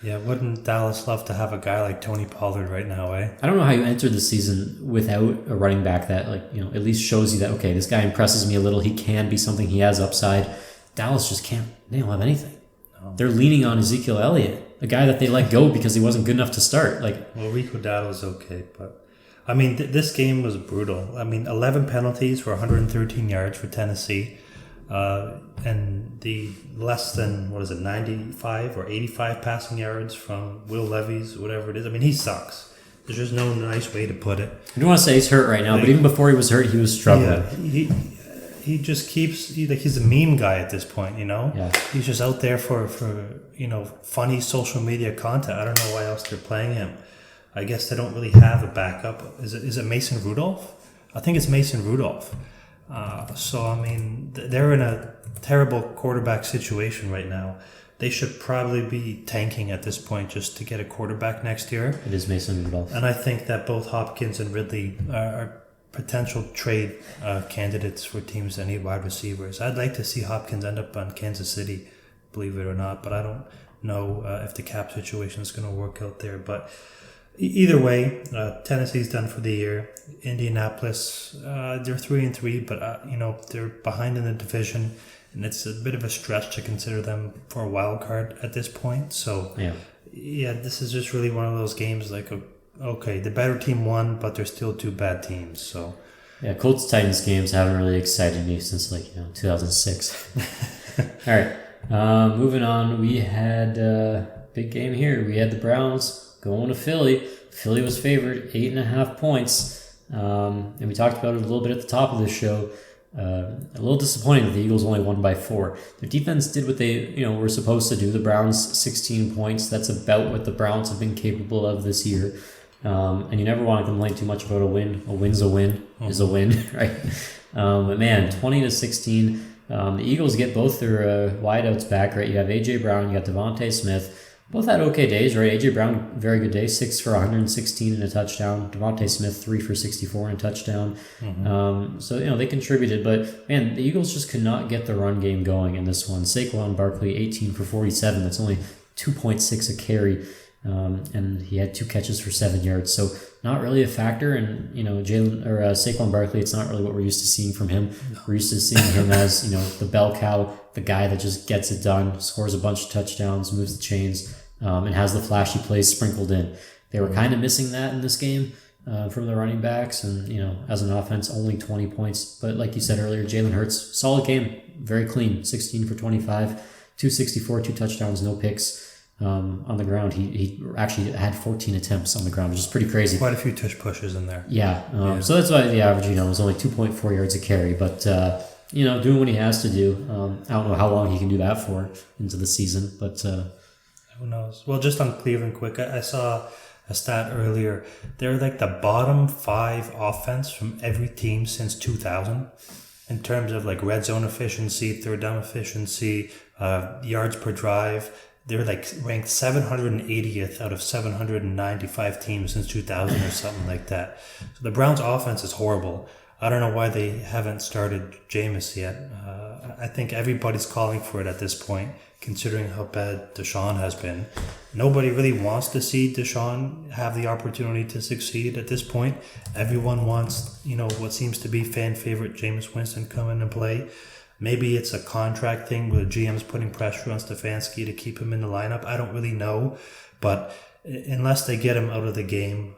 Yeah, wouldn't Dallas love to have a guy like Tony Pollard right now, eh? I don't know how you entered the season without a running back that, at least shows you that, okay, this guy impresses me a little. He can be something. He has upside. Dallas just can't. They don't have anything. No. They're leaning on Ezekiel Elliott, a guy that they let go because he wasn't good enough to start. Well, Rico Dowdle's okay, but I mean, this game was brutal. I mean, 11 penalties for 113 yards for Tennessee. And the less than, 95 or 85 passing yards from Will Levis, whatever it is. I mean, he sucks. There's just no nice way to put it. I don't want to say he's hurt right now, but even before he was hurt, he was struggling. Yeah, he just keeps he's a meme guy at this point, you know. Yeah. He's just out there for funny social media content. I don't know why else they're playing him. I guess they don't really have a backup. Is it Mason Rudolph? I think it's Mason Rudolph. So I mean, they're in a terrible quarterback situation right now. They should probably be tanking at this point just to get a quarterback next year. It is Mason Rudolph. And I think that both Hopkins and Ridley are potential trade candidates for teams that need wide receivers. I'd like to see Hopkins end up on Kansas City, believe it or not, but I don't know if the cap situation is going to work out there. But either way, Tennessee's done for the year. Indianapolis, they're 3-3, but they're behind in the division. And it's a bit of a stretch to consider them for a wild card at this point. So, yeah, this is just really one of those games like, okay, the better team won, but there's still two bad teams. So, yeah, Colts-Titans games haven't really excited me since 2006. All right, moving on. We had a big game here. We had the Browns going to Philly. Philly was favored 8.5 points. And we talked about it a little bit at the top of this show. A little disappointing that the Eagles only won by 4. Their defense did what they were supposed to do. The Browns 16 points. That's about what the Browns have been capable of this year. And you never want to complain too much about a win. A win's a win is a win, right? But man, 20-16. The Eagles get both their wideouts back, right? You have A.J. Brown, you got Devontae Smith. Both had okay days, right? A.J. Brown, very good day, 6 for 116 and a touchdown. Devontae Smith, 3 for 64 and a touchdown. So, they contributed. But, man, the Eagles just could not get the run game going in this one. Saquon Barkley, 18 for 47. That's only 2.6 a carry. And he had 2 catches for 7 yards. So, not really a factor. And, Saquon Barkley, it's not really what we're used to seeing from him. We're used to seeing him as, the bell cow, the guy that just gets it done, scores a bunch of touchdowns, moves the chains. And has the flashy plays sprinkled in. They were kind of missing that in this game from the running backs. And, as an offense, only 20 points. But like you said earlier, Jalen Hurts, solid game, very clean, 16 for 25, 264, 2 touchdowns, no picks on the ground. He actually had 14 attempts on the ground, which is pretty crazy. Quite a few tush pushes in there. Yeah. So that's why the average, was only 2.4 yards a carry. But, doing what he has to do. I don't know how long he can do that for into the season, but... who knows? Well, just on Cleveland quick, I saw a stat earlier. They're like the bottom 5 offense from every team since 2000 in terms of like red zone efficiency, third down efficiency, yards per drive. They're like ranked 780th out of 795 teams since 2000 or something like that. So the Browns offense is horrible. I don't know why they haven't started Jameis yet. I think everybody's calling for it at this point, considering how bad Deshaun has been. Nobody really wants to see Deshaun have the opportunity to succeed at this point. Everyone wants, what seems to be fan favorite Jameis Winston come in and play. Maybe it's a contract thing where the GM's putting pressure on Stefanski to keep him in the lineup. I don't really know. But unless they get him out of the game,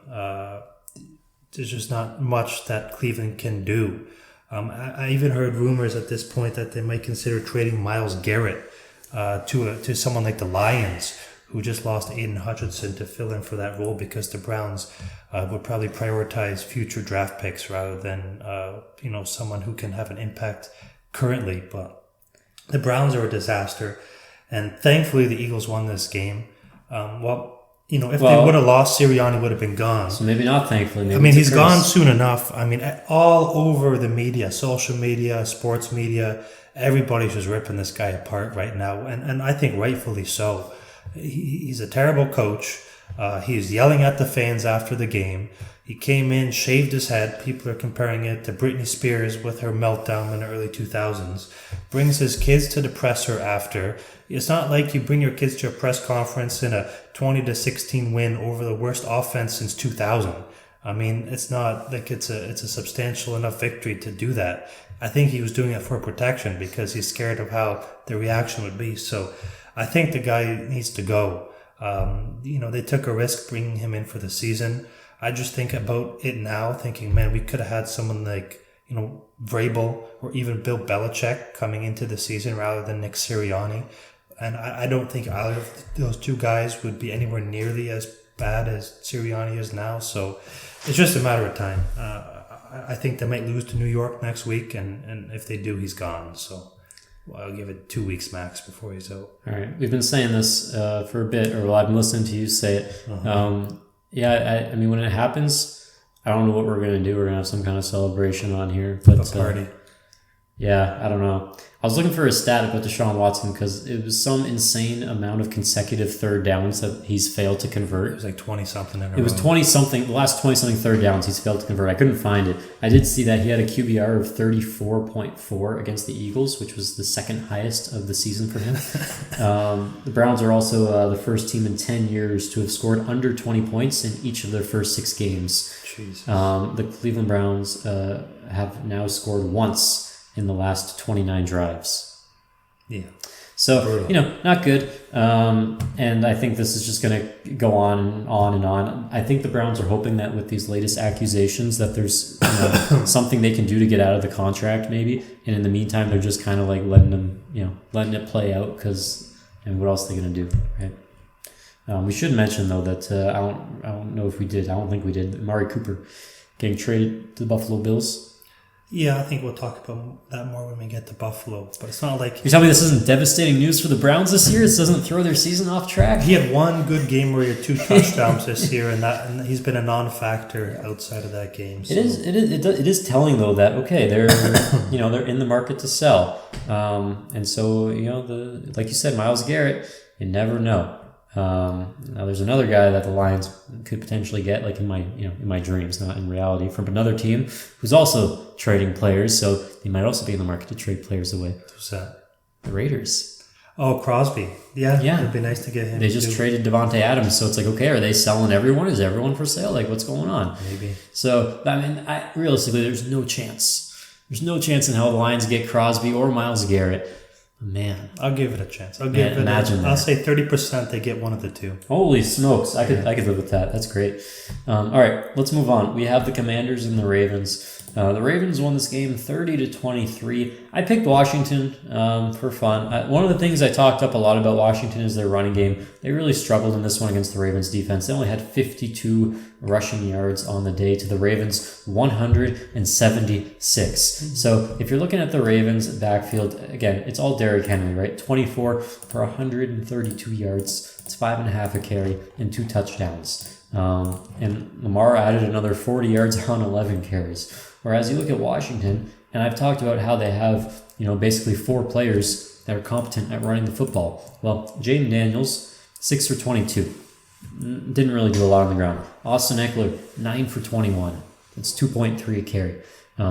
there's just not much that Cleveland can do. I even heard rumors at this point that they might consider trading Myles Garrett to someone like the Lions, who just lost Aiden Hutchinson to fill in for that role because the Browns would probably prioritize future draft picks rather than someone who can have an impact currently. But the Browns are a disaster, and thankfully the Eagles won this game. If they would have lost, Sirianni would have been gone. So maybe not thankfully. He's gone soon enough. All over the media, social media, sports media, everybody's just ripping this guy apart right now. And I think rightfully so. He's a terrible coach. He's yelling at the fans after the game. He came in, shaved his head. People are comparing it to Britney Spears with her meltdown in the early 2000s. Brings his kids to the presser after. It's not like you bring your kids to a press conference in a 20-16 win over the worst offense since 2000. It's not like it's a substantial enough victory to do that. I think he was doing it for protection because he's scared of how the reaction would be. So I think the guy needs to go. They took a risk bringing him in for the season. I just think about it now, thinking, man, we could have had someone like, Vrabel or even Bill Belichick coming into the season rather than Nick Sirianni. And I don't think either of those two guys would be anywhere nearly as bad as Sirianni is now. So it's just a matter of time. I think they might lose to New York next week, and if they do, he's gone. So I'll give it 2 weeks max before he's out. All right. We've been saying this for a bit, or I've been listening to you say it. I mean, when it happens, I don't know what we're going to do. We're going to have some kind of celebration on here. But, a party. I don't know. I was looking for a stat about Deshaun Watson because it was some insane amount of consecutive third downs that he's failed to convert. It was like 20-something in a row. It was 20-something, the last 20-something third downs he's failed to convert. I couldn't find it. I did see that he had a QBR of 34.4 against the Eagles, which was the second highest of the season for him. The Browns are also the first team in 10 years to have scored under 20 points in each of their first 6 games. Jesus. The Cleveland Browns have now scored once in the last 29 drives. Yeah. So, brutal. Not good. And I think this is just going to go on and on and on. I think the Browns are hoping that with these latest accusations that there's something they can do to get out of the contract maybe. And in the meantime, they're just kind of like letting it play out because, and what else are they going to do, right? We should mention, though, that I don't know if we did. I don't think we did. Amari Cooper getting traded to the Buffalo Bills. Yeah, I think we'll talk about that more when we get to Buffalo. But it's not like... You tell me this isn't devastating news for the Browns this year? This doesn't throw their season off track? He had one good game where he had 2 touchdowns this year, and he's been a non-factor outside of that game. So. It is telling, though, that, okay, they're they're in the market to sell. And so, like you said, Myles Garrett, you never know. Now there's another guy that the Lions could potentially get, like in my dreams, not in reality, from another team who's also trading players. So they might also be in the market to trade players away. Who's that? The Raiders. Oh, Crosby. Yeah. It'd be nice to get him. They just traded Devontae Adams, so it's like, okay, are they selling everyone? Is everyone for sale? Like, what's going on? Maybe. So I mean, realistically, there's no chance. There's no chance in hell the Lions get Crosby or Myles Garrett. Man, I'll give it a chance. I'll say 30% they get one of the two. Holy smokes. I could live with that. That's great. All right, let's move on. We have the Commanders and the Ravens. The Ravens won this game 30-23. I picked Washington for fun. One of the things I talked up a lot about Washington is their running game. They really struggled in this one against the Ravens defense. They only had 52 rushing yards on the day to the Ravens 176. So if you're looking at the Ravens backfield, again, it's all Derrick Henry, right? 24 for 132 yards. It's 5.5 a carry and 2 touchdowns. And Lamar added another 40 yards on 11 carries. Whereas you look at Washington, and I've talked about how they have, basically 4 players that are competent at running the football. Well, Jaden Daniels, 6 for 22. Didn't really do a lot on the ground. Austin Eckler, 9 for 21. That's 2.3 a carry.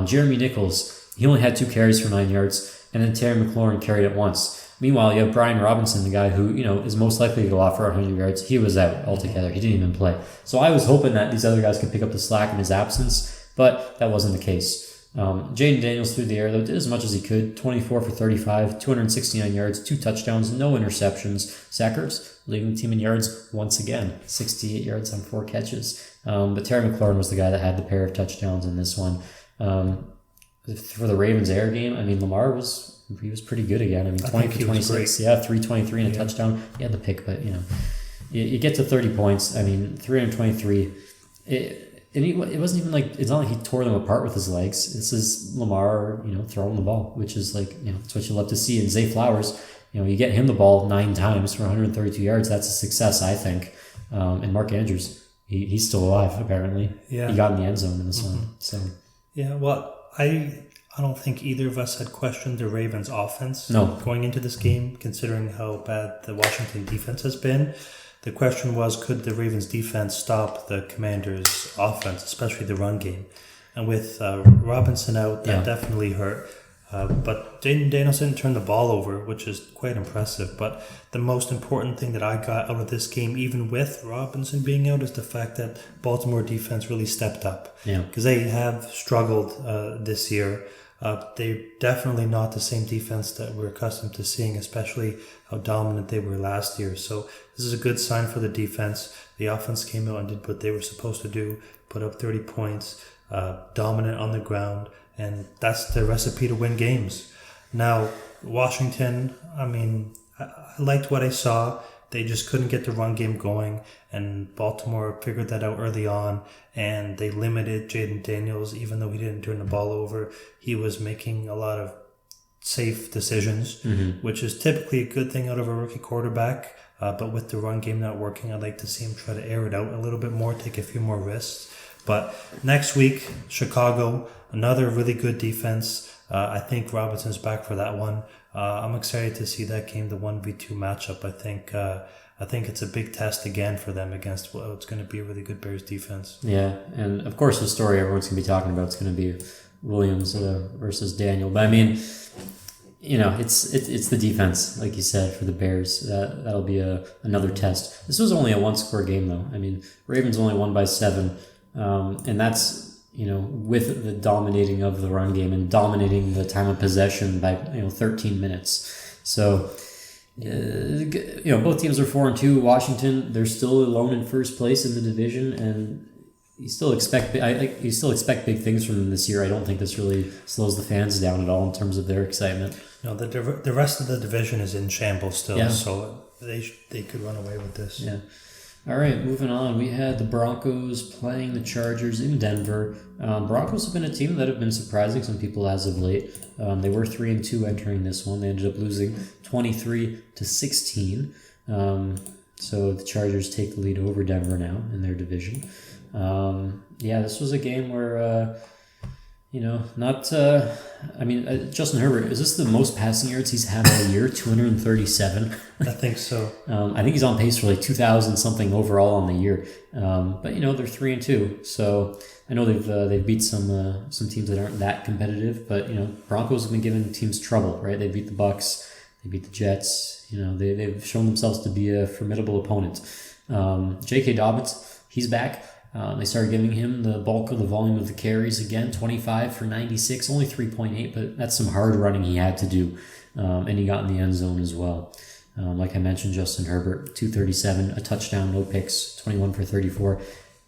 Jeremy Nichols, he only had 2 carries for 9 yards, and then Terry McLaurin carried it once. Meanwhile, you have Brian Robinson, the guy who, is most likely to go off for 100 yards. He was out altogether. He didn't even play. So I was hoping that these other guys could pick up the slack in his absence, but that wasn't the case. Jaden Daniels through the air, though, did as much as he could. 24 for 35, 269 yards, 2 touchdowns, no interceptions. Zach Ertz leading the team in yards once again, 68 yards on 4 catches. But Terry McLaurin was the guy that had the pair of touchdowns in this one. For the Ravens air game, Lamar was pretty good again. 20 for 26, 323 and a touchdown. He had the pick, but you get to 30 points. 323. It wasn't even like, it's not like he tore them apart with his legs. This is Lamar, throwing the ball, which is like, it's what you love to see. And Zay Flowers, you get him the ball 9 times for 132 yards. That's a success, I think. And Mark Andrews, he's still alive apparently. Yeah, he got in the end zone in this one. So yeah, well, I don't think either of us had questioned the Ravens' offense going into this game, considering how bad the Washington defense has been. The question was, could the Ravens' defense stop the Commanders' offense, especially the run game? And with Robinson out, that definitely hurt. But Jaden Daniels didn't turn the ball over, which is quite impressive. But the most important thing that I got out of this game, even with Robinson being out, is the fact that Baltimore defense really stepped up. Because they have struggled this year. They're definitely not the same defense that we're accustomed to seeing, especially how dominant they were last year. So this is a good sign for the defense. The offense came out and did what they were supposed to do, put up 30 points, dominant on the ground, and that's the recipe to win games. Now, Washington, I liked what I saw. they just couldn't get the run game going, and Baltimore figured that out early on, and they limited Jaden Daniels. Even though he didn't turn the ball over, he was making a lot of safe decisions, which is typically a good thing out of a rookie quarterback. But with the run game not working, I'd like to see him try to air it out a little bit more, take a few more risks. But next week, Chicago, another really good defense. I think Robinson's back for that one. I'm excited to see that game, the 1v2 matchup. I think it's a big test again for them against what's going to be a really good Bears defense. Yeah, and of course the story everyone's going to be talking about is going to be Williams versus Daniel. But I mean, it's the defense, like you said, for the Bears. That'll be another test. This was only a one-score game, though. I mean, Ravens only won by 7, and that's with the dominating of the run game and dominating the time of possession by 13 minutes. So both teams are 4-2. Washington, they're still alone in first place in the division, and you still expect big things from them this year. I don't think this really slows the fans down at all in terms of their excitement. No, the rest of the division is in shambles still, so they could run away with this. Yeah. All right, moving on. We had the Broncos playing the Chargers in Denver. Broncos have been a team that have been surprising some people as of late. They were 3-2 entering this one. They ended up losing 23-16. So the Chargers take the lead over Denver now in their division. This was a game where, Justin Herbert, is this the most passing yards he's had all year? 237? I think so. I think he's on pace for like 2,000 something overall on the year. But they're 3-2, so I know they've beat some teams that aren't that competitive. But Broncos have been giving teams trouble, right? They beat the Bucs, they beat the Jets. They've shown themselves to be a formidable opponent. J.K. Dobbins, he's back. They started giving him the bulk of the volume of the carries again, 25 for 96, only 3.8, but that's some hard running he had to do. And he got in the end zone as well. Like I mentioned, Justin Herbert, 237, a touchdown, no picks, 21 for 34.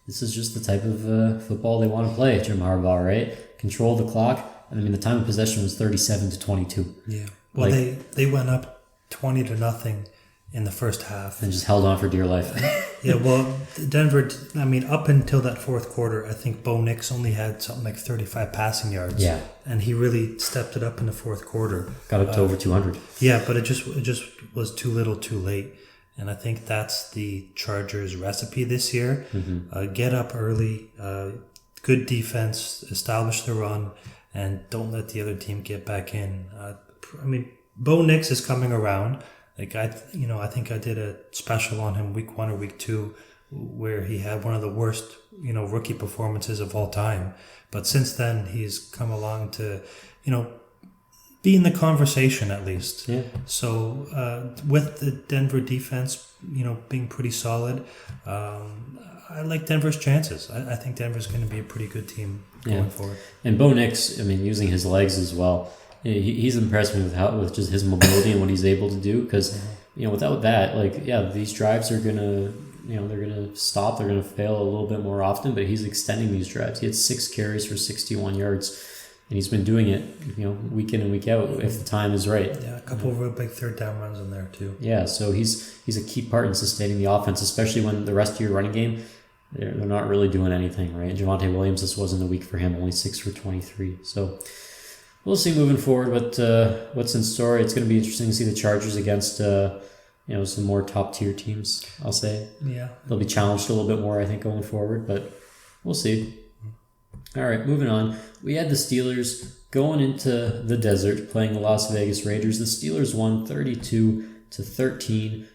This is just the type of football they want to play, Jim Harbaugh, right? Control the clock. I mean, the time of possession was 37-22. Yeah. Well, they went up 20-0 in the first half. And just held on for dear life. Yeah, well, Denver, up until that fourth quarter, I think Bo Nix only had something like 35 passing yards. Yeah. And he really stepped it up in the fourth quarter. Got up to over 200. Yeah, but it just was too little too late. And I think that's the Chargers' recipe this year. Mm-hmm. Get up early, good defense, establish the run, and don't let the other team get back in. Bo Nix is coming around. I think I did a special on him week 1 or week 2 where he had one of the worst, rookie performances of all time. But since then, he's come along to, be in the conversation at least. Yeah. So with the Denver defense, being pretty solid, I like Denver's chances. I think Denver's going to be a pretty good team going forward. And Bo Nix, using his legs as well. He's impressed me with just his mobility and what he's able to do. Because without that, these drives are gonna they're gonna stop. They're gonna fail a little bit more often. But he's extending these drives. He had 6 carries for 61 yards, and he's been doing it week in and week out if the time is right. Yeah, a couple of real big third down runs in there too. Yeah, so he's a key part in sustaining the offense, especially when the rest of your running game they're not really doing anything, right? Javonte Williams, this wasn't a week for him, only 6 for 23. So. We'll see moving forward what's in store. It's going to be interesting to see the Chargers against some more top tier teams, I'll say. Yeah. They'll be challenged a little bit more, I think, going forward, but we'll see. All right, moving on. We had the Steelers going into the desert playing the Las Vegas Raiders. The Steelers won 32-13.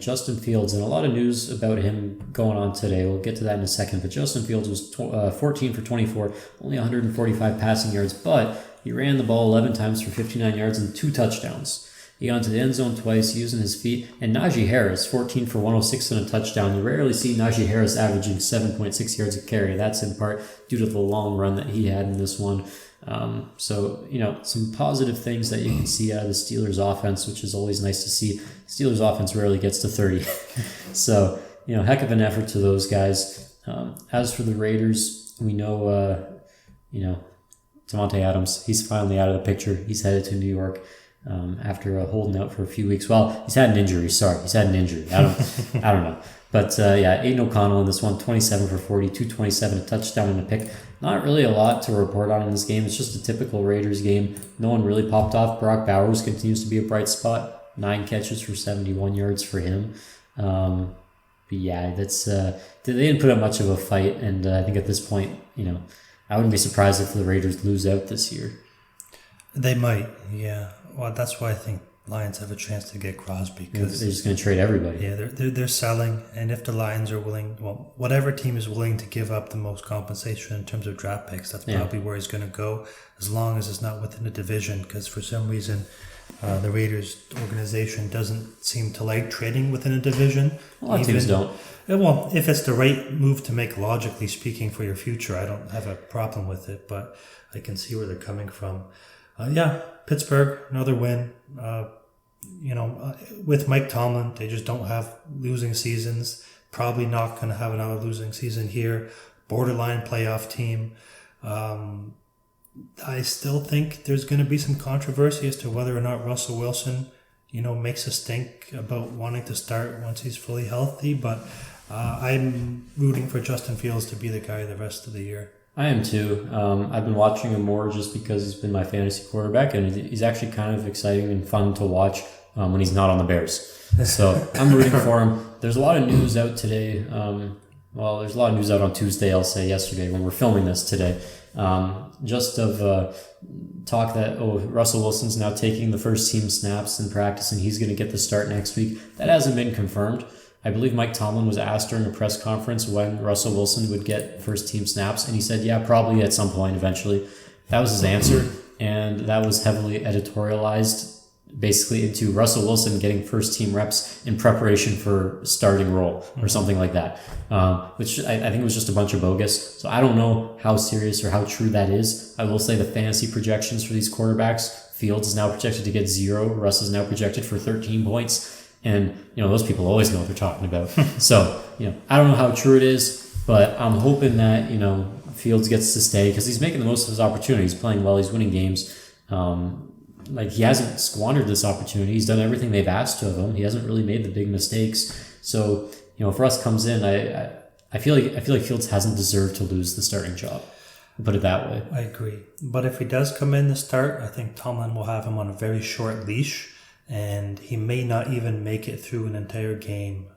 Justin Fields, and a lot of news about him going on today. We'll get to that in a second. But Justin Fields was 14 for 24, only 145 passing yards, but he ran the ball 11 times for 59 yards and 2 touchdowns. He got into the end zone twice using his feet. And Najee Harris, 14 for 106 and a touchdown. You rarely see Najee Harris averaging 7.6 yards a carry. That's in part due to the long run that he had in this one. Some positive things that you can see out of the Steelers offense, which is always nice to see. Steelers offense rarely gets to 30. So, heck of an effort to those guys. As for the Raiders, we know, Davante Adams, he's finally out of the picture. He's headed to New York. after holding out for a few weeks. Well, he's had an injury. Sorry, he's had an injury. I don't know. But Aiden O'Connell in this one, 27 for 40, 227, a touchdown and a pick. Not really a lot to report on in this game. It's just a typical Raiders game. No one really popped off. Brock Bowers continues to be a bright spot. 9 catches for 71 yards for him. But yeah, that's they didn't put up much of a fight. And I think at this point, I wouldn't be surprised if the Raiders lose out this year. They might, yeah. Well, that's why I think Lions have a chance to get Crosby, because they're just going to trade everybody. Yeah, they're selling, and if the Lions are willing, whatever team is willing to give up the most compensation in terms of draft picks, that's probably where he's going to go, as long as it's not within the division. Because for some reason, the Raiders organization doesn't seem to like trading within a division. A lot of teams don't. Well, if it's the right move to make, logically speaking, for your future, I don't have a problem with it. But I can see where they're coming from. Pittsburgh, another win. With Mike Tomlin, they just don't have losing seasons. Probably not going to have another losing season here. Borderline playoff team. I still think there's going to be some controversy as to whether or not Russell Wilson, makes us think about wanting to start once he's fully healthy. But I'm rooting for Justin Fields to be the guy the rest of the year. I am too. I've been watching him more just because he's been my fantasy quarterback, and he's actually kind of exciting and fun to watch when he's not on the Bears. So I'm rooting for him. There's a lot of news out today. There's a lot of news out on Tuesday, I'll say yesterday, when we're filming this today. Just of talk that, Russell Wilson's now taking the first team snaps in practice and he's going to get the start next week. That hasn't been confirmed. I believe Mike Tomlin was asked during a press conference when Russell Wilson would get first team snaps, and he said, yeah, probably at some point eventually. That was his answer, and that was heavily editorialized basically into Russell Wilson getting first team reps in preparation for starting role or something like that, which I think was just a bunch of bogus. So I don't know how serious or how true that is. I will say the fantasy projections for these quarterbacks, Fields is now projected to get 0. Russ is now projected for 13 points. And, those people always know what they're talking about. So, I don't know how true it is, but I'm hoping that, Fields gets to stay because he's making the most of his opportunities, playing well, he's winning games. He hasn't squandered this opportunity. He's done everything they've asked of him. He hasn't really made the big mistakes. So, if Russ comes in, I feel like Fields hasn't deserved to lose the starting job. I'll put it that way. I agree. But if he does come in to start, I think Tomlin will have him on a very short leash. And he may not even make it through an entire game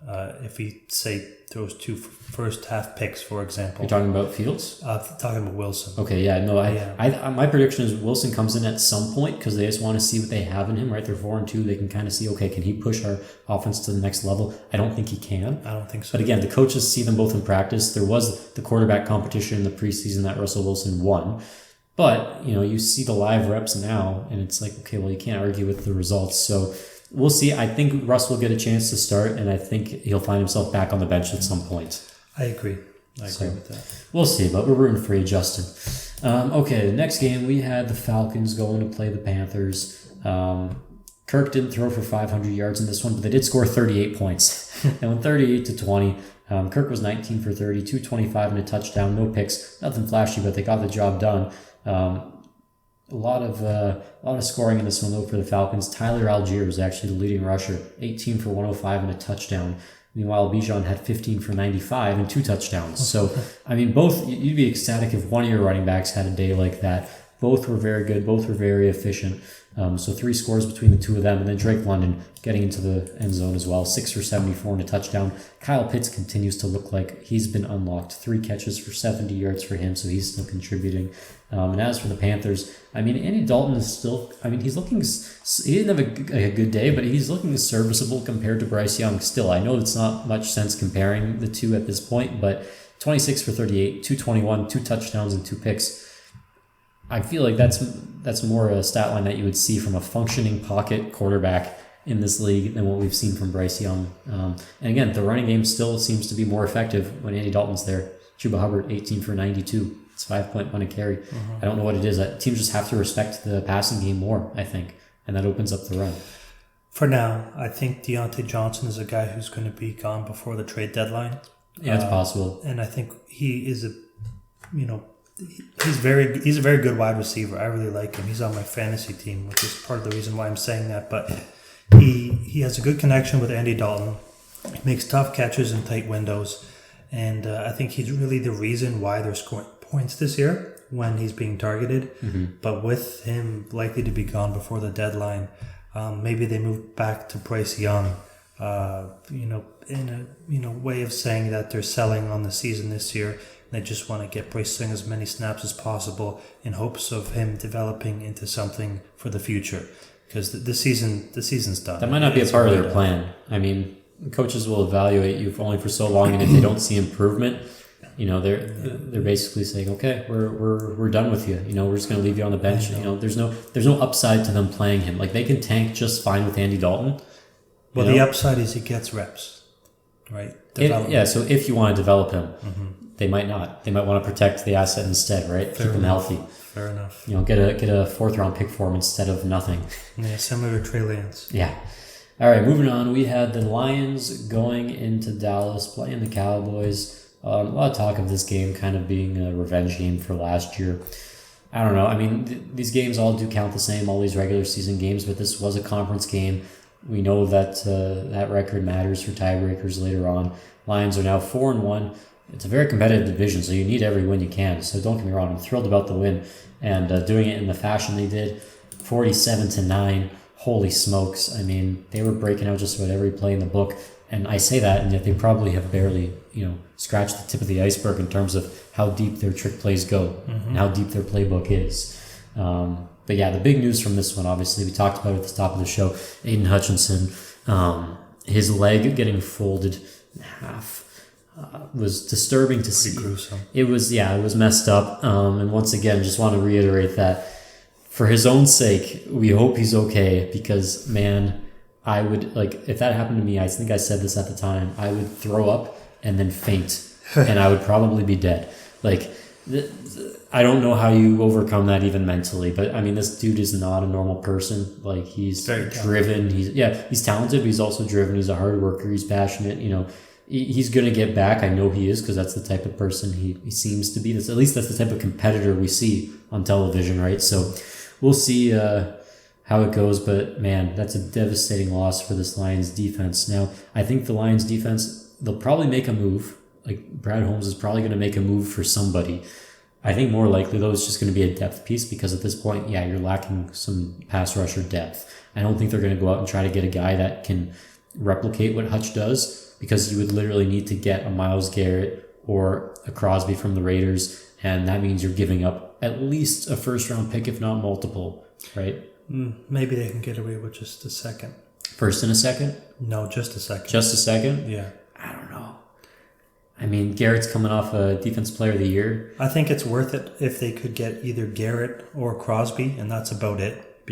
if he, say, throws 2 first half picks, for example. You're talking about Fields? Talking about Wilson. Okay, yeah, no, I my prediction is Wilson comes in at some point because they just want to see what they have in him, right? They're 4-2. They can kind of see, okay, can he push our offense to the next level? I don't think he can. I don't think so. But again, the coaches see them both in practice. There was the quarterback competition in the preseason that Russell Wilson won. But, you see the live reps now, and it's like, okay, well, you can't argue with the results. So we'll see. I think Russ will get a chance to start, and I think he'll find himself back on the bench at some point. I agree. I agree with that. We'll see, but we're rooting for you, Justin. Okay, the next game, we had the Falcons going to play the Panthers. Kirk didn't throw for 500 yards in this one, but they did score 38 points. They went 38-20. Kirk was 19 for 30, 225 and a touchdown, no picks, nothing flashy, but they got the job done. A lot of scoring in this one though for the Falcons. Tyler Algier was actually the leading rusher, 18 for 105 and a touchdown. Meanwhile, Bijan had 15 for 95 and 2 touchdowns. So, both, you'd be ecstatic if one of your running backs had a day like that. Both were very good. Both were very efficient. So 3 scores between the 2 of them. And then Drake London getting into the end zone as well. 6 for 74 and a touchdown. Kyle Pitts continues to look like he's been unlocked. 3 catches for 70 yards for him. So he's still contributing. And as for the Panthers, Andy Dalton is still, he's looking, he didn't have a good day, but he's looking serviceable compared to Bryce Young still. I know it's not much sense comparing the two at this point, but 26 for 38, 221, 2 touchdowns and 2 picks. I feel like that's more a stat line that you would see from a functioning pocket quarterback in this league than what we've seen from Bryce Young. And again, the running game still seems to be more effective when Andy Dalton's there. Chuba Hubbard, 18 for 92. It's 5.1 a carry. Mm-hmm. I don't know what it is. Teams just have to respect the passing game more, I think, and that opens up the run. For now, I think Deontay Johnson is a guy who's going to be gone before the trade deadline. Yeah, it's possible. And I think he is he's a very good wide receiver. I really like him. He's on my fantasy team, which is part of the reason why I'm saying that. But he has a good connection with Andy Dalton. He makes tough catches in tight windows, and I think he's really the reason why they're scoring points this year when he's being targeted. But with him likely to be gone before the deadline, maybe they move back to Bryce Young. In a way of saying that they're selling on the season this year. They just want to get Bryce Young as many snaps as possible in hopes of him developing into something for the future. Because the season's done. That might not be a part of their plan. I mean, coaches will evaluate you only for so long, and if they don't see improvement, they're basically saying, okay, we're done with you. We're just going to leave you on the bench. There's no upside to them playing him. Like, they can tank just fine with Andy Dalton. Well, the upside is he gets reps, right? So if you want to develop him, they might not. They might want to protect the asset instead, right? Keep him healthy. Fair enough. Get a 4th round pick for him instead of nothing. Yeah, similar to Trey Lance. Yeah. All right, moving on. We had the Lions going into Dallas, playing the Cowboys. A lot of talk of this game kind of being a revenge game for last year. I don't know. I mean, these games all do count the same, all these regular season games, but this was a conference game. We know that that record matters for tiebreakers later on. Lions are now 4-1. It's a very competitive division, so you need every win you can. So don't get me wrong, I'm thrilled about the win. And doing it in the fashion they did, 47-9, holy smokes. I mean, they were breaking out just about every play in the book. And I say that, and yet they probably have barely, scratched the tip of the iceberg in terms of how deep their trick plays go and how deep their playbook is. But yeah, the big news from this one, obviously, we talked about it at the top of the show, Aiden Hutchinson, his leg getting folded in half was disturbing to see. Gruesome. It was messed up. And once again, just want to reiterate that for his own sake, we hope he's okay because, man, I would, if that happened to me, I think I said this at the time, I would throw up and then faint and I would probably be dead. I don't know how you overcome that even mentally, but I mean, this dude is not a normal person. Like, he's very driven. He's talented, but he's also driven. He's a hard worker. He's passionate. He's going to get back. I know he is because that's the type of person he seems to be. At least that's the type of competitor we see on television, right? So we'll see how it goes, but man, that's a devastating loss for this Lions defense. Now, I think the Lions defense, they'll probably make a move. Like, Brad Holmes is probably going to make a move for somebody. I think more likely, though, it's just going to be a depth piece because at this point, you're lacking some pass rusher depth. I don't think they're going to go out and try to get a guy that can replicate what Hutch does because you would literally need to get a Myles Garrett or a Crosby from the Raiders, and that means you're giving up at least a first-round pick, if not multiple, right? Maybe they can get away with just a second. First and a second? No, just a second. Just a second? Yeah. I don't know. I mean, Garrett's coming off a Defense Player of the Year. I think it's worth it if they could get either Garrett or Crosby, and that's about it.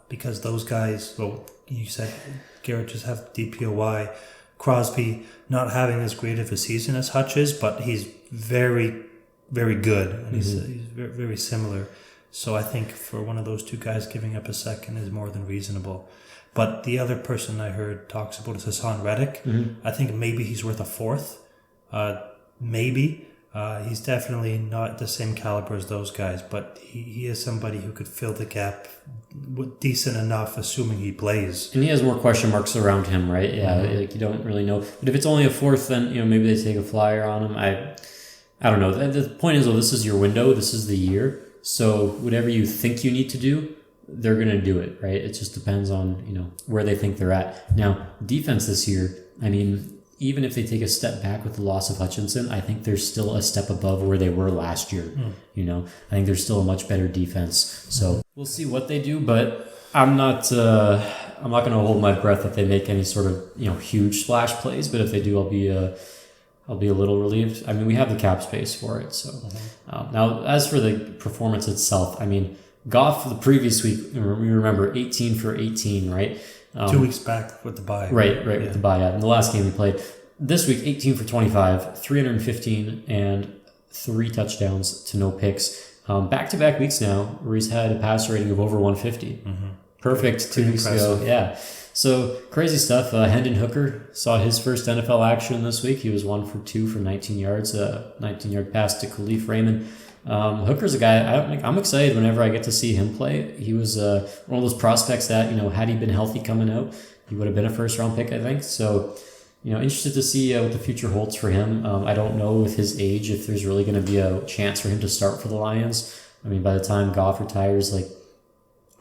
Because those guys, well, you said Garrett just have DPOY. Crosby not having as great of a season as Hutch is, but he's very, very good. And he's very, very similar. So I think for one of those two guys, giving up a second is more than reasonable. But the other person I heard talks about is Hassan Reddick. I think maybe he's worth a fourth. Maybe. He's definitely not the same caliber as those guys, but he is somebody who could fill the gap decent enough, assuming he plays. And he has more question marks around him, right? Yeah, like you don't really know. But if it's only a fourth, then maybe they take a flyer on him. I don't know. The point is, this is your window. This is the year. So whatever you think you need to do, they're going to do it, right? It just depends on, where they think they're at. Now, defense this year, I mean, even if they take a step back with the loss of Hutchinson, I think they're still a step above where they were last year. I think they're still a much better defense. So we'll see what they do, but I'm not going to hold my breath if they make any sort of, huge splash plays, but if they do, I'll be a little relieved. I mean, we have the cap space for it. So now, as for the performance itself, I mean, Goff the previous week, we remember 18 for 18, right? 2 weeks back with the bye. Right, with the bye. In the last game we played. This week, 18 for 25, 315, and 3 touchdowns to no picks. Back-to-back weeks now where he's had a passer rating of over 150. Perfect 2 weeks ago. Yeah. So, crazy stuff. Hendon Hooker saw his first NFL action this week. He was 1 for 2 for 19 yards. 19-yard pass to Khalif Raymond. Hooker's a guy I'm excited whenever I get to see him play. He was one of those prospects that, had he been healthy coming out, he would have been a first-round pick, I think. So, interested to see what the future holds for him. I don't know with his age if there's really going to be a chance for him to start for the Lions. I mean, by the time Goff retires,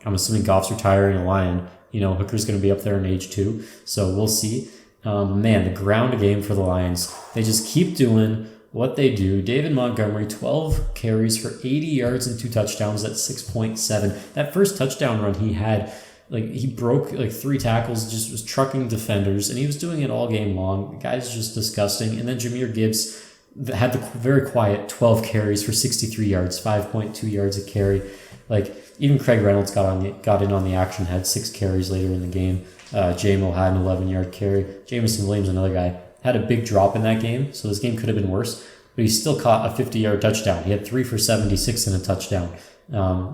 I'm assuming Goff's retiring a Lion. Hooker's going to be up there in age too. So we'll see. Man, the ground game for the Lions. They just keep doing what they do. David Montgomery, 12 carries for 80 yards and 2 touchdowns. That's 6.7. That first touchdown run he had, he broke 3 tackles, just was trucking defenders, and he was doing it all game long. The guy's just disgusting. And then Jahmyr Gibbs had the very quiet 12 carries for 63 yards, 5.2 yards a carry. Even Craig Reynolds got in on the action, had 6 carries later in the game. J-Mo had an 11-yard carry. Jamison Williams, another guy, had a big drop in that game, so this game could have been worse, but he still caught a 50-yard touchdown. He had 3 for 76 and a touchdown.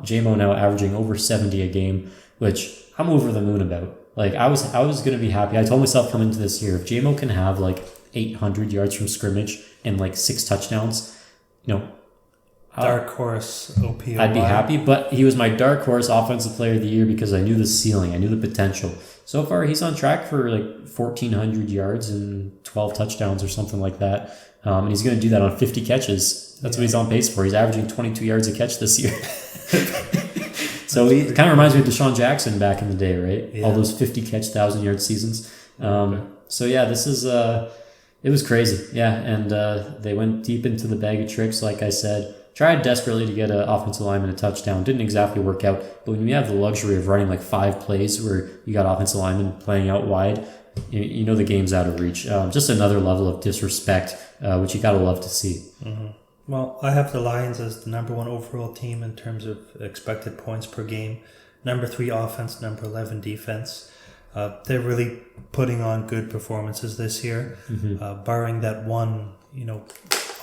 J-Mo now averaging over 70 a game, which I'm over the moon about. I was going to be happy. I told myself coming into this year, if J-Mo can have 800 yards from scrimmage and 6 touchdowns, dark horse OPOY. I'd be happy, but he was my dark horse offensive player of the year because I knew the ceiling, I knew the potential. So far, he's on track for 1,400 yards and 12 touchdowns or something like that. And he's going to do that on 50 catches. That's what he's on pace for. He's averaging 22 yards a catch this year. So he kind of reminds me of Deshaun Jackson back in the day, right? Yeah. All those 50-catch, 1,000-yard seasons. So yeah, this is... it was crazy. Yeah, and they went deep into the bag of tricks, like I said. Tried desperately to get an offensive lineman a touchdown. Didn't exactly work out. But when you have the luxury of running 5 plays where you got offensive linemen playing out wide, you know the game's out of reach. Just another level of disrespect, which you got to love to see. Mm-hmm. Well, I have the Lions as the number 1 overall team in terms of expected points per game. Number 3 offense, number 11 defense. They're really putting on good performances this year, barring that one,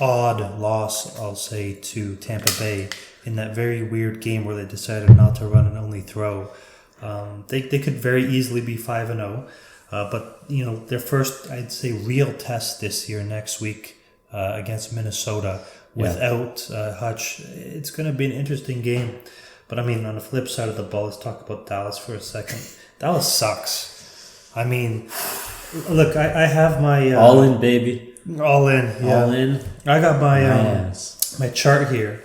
odd loss, I'll say, to Tampa Bay in that very weird game where they decided not to run and only throw. They could very easily be 5-0, but their first, I'd say, real test this year next week against Minnesota without Hutch. It's going to be an interesting game. But I mean, on the flip side of the ball, let's talk about Dallas for a second. Dallas sucks. I mean, look, I have my all in, baby. All in, yeah. All in. I got my my chart here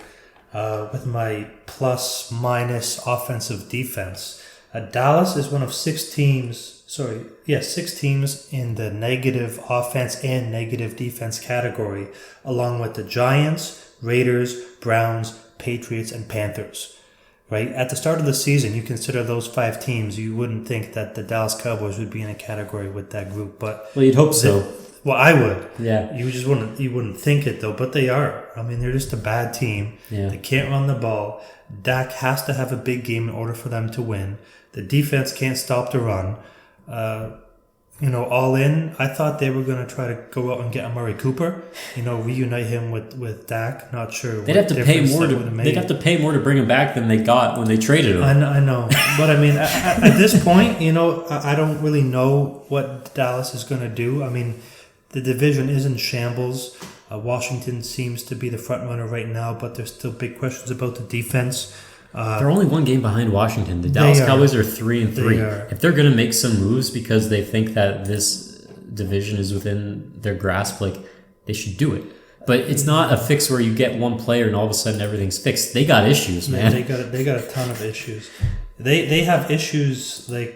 with my plus minus offensive defense. Dallas is one of 6 teams. 6 teams in the negative offense and negative defense category, along with the Giants, Raiders, Browns, Patriots, and Panthers. Right at the start of the season, you consider those 5 teams. You wouldn't think that the Dallas Cowboys would be in a category with that group, but you'd hope so. Well, I would. Yeah. You wouldn't think it though, but they are. I mean, they're just a bad team. Yeah. They can't run the ball. Dak has to have a big game in order for them to win. The defense can't stop the run. All in, I thought they were going to try to go out and get Amari Cooper. Reunite him with Dak. Not sure. They'd have to pay more They'd have to pay more to bring him back than they got when they traded him. I know, but I mean, at this point, I don't really know what Dallas is going to do. I mean, the division is in shambles. Washington seems to be the front runner right now, but there's still big questions about the defense. They're only 1 game behind Washington. The Dallas Cowboys are 3-3. If they're going to make some moves because they think that this division is within their grasp, they should do it. But it's not a fix where you get one player and all of a sudden everything's fixed. They got issues, man. They got a ton of issues. They have issues that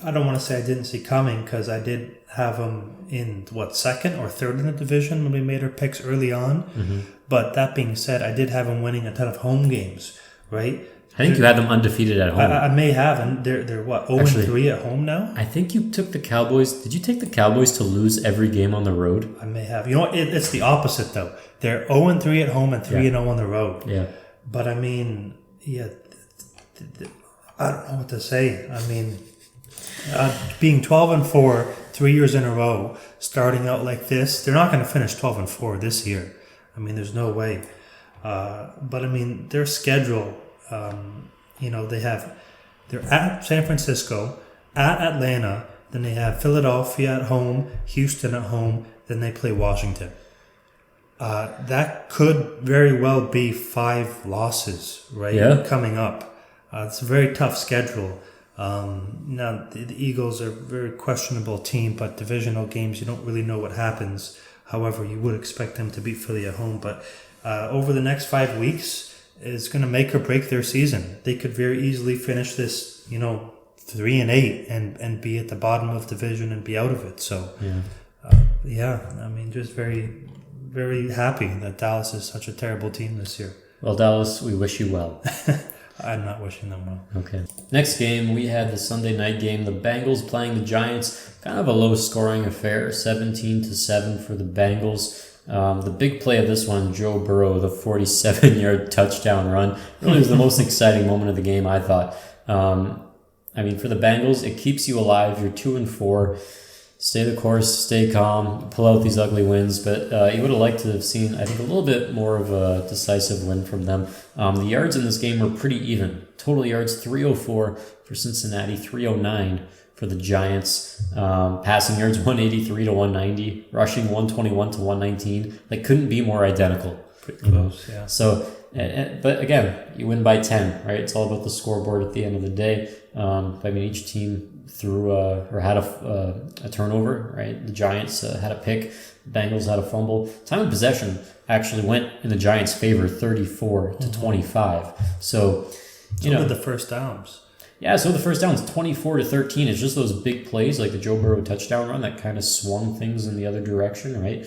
I don't want to say I didn't see coming, because I did have them in second or third in the division when we made our picks early on. Mm-hmm. But that being said, I did have them winning a ton of home games, right? I think you had them undefeated at home. I may have, and they're what, 0-3 at home now? I think you took the Cowboys. Did you take the Cowboys to lose every game on the road? I may have. You know what? It's the opposite though. They're 0-3 at home and 3-0 on the road. Yeah. But I mean, I don't know what to say. I mean, being 12-4 3 years in a row, starting out like this, they're not going to finish 12-4 this year. I mean, there's no way. But I mean, their schedule, they're at San Francisco, at Atlanta, then they have Philadelphia at home, Houston at home, then they play Washington. That could very well be 5 losses, right? Yeah. Coming up. It's a very tough schedule. Now, the Eagles are a very questionable team, but divisional games, you don't really know what happens. However, you would expect them to beat Philly at home. But over the next 5 weeks, it's going to make or break their season. They could very easily finish this, 3-8 and be at the bottom of the division and be out of it. So, just very, very happy that Dallas is such a terrible team this year. Well, Dallas, we wish you well. I'm not wishing them well. Okay. Next game, we had the Sunday night game. The Bengals playing the Giants. Kind of a low-scoring affair, 17-7 for the Bengals. The big play of this one, Joe Burrow, the 47-yard touchdown run, really was the most exciting moment of the game, I thought. For the Bengals, it keeps you alive. You're 2-4. Stay the course, stay calm, pull out these ugly wins. But you would have liked to have seen, I think, a little bit more of a decisive win from them. The yards in this game were pretty even. Total yards, 304 for Cincinnati, 309 for the Giants. Passing yards, 183 to 190. Rushing, 121 to 119. They couldn't be more identical. Pretty close, yeah. So, but again, you win by 10, right? It's all about the scoreboard at the end of the day. Each team threw or had a turnover, right? The Giants had a pick. The Bengals had a fumble. Time of possession actually went in the Giants' favor, 34 to 25. So did the first downs. Yeah, so the first downs, 24 to 13. It's just those big plays like the Joe Burrow touchdown run that kind of swung things in the other direction, right?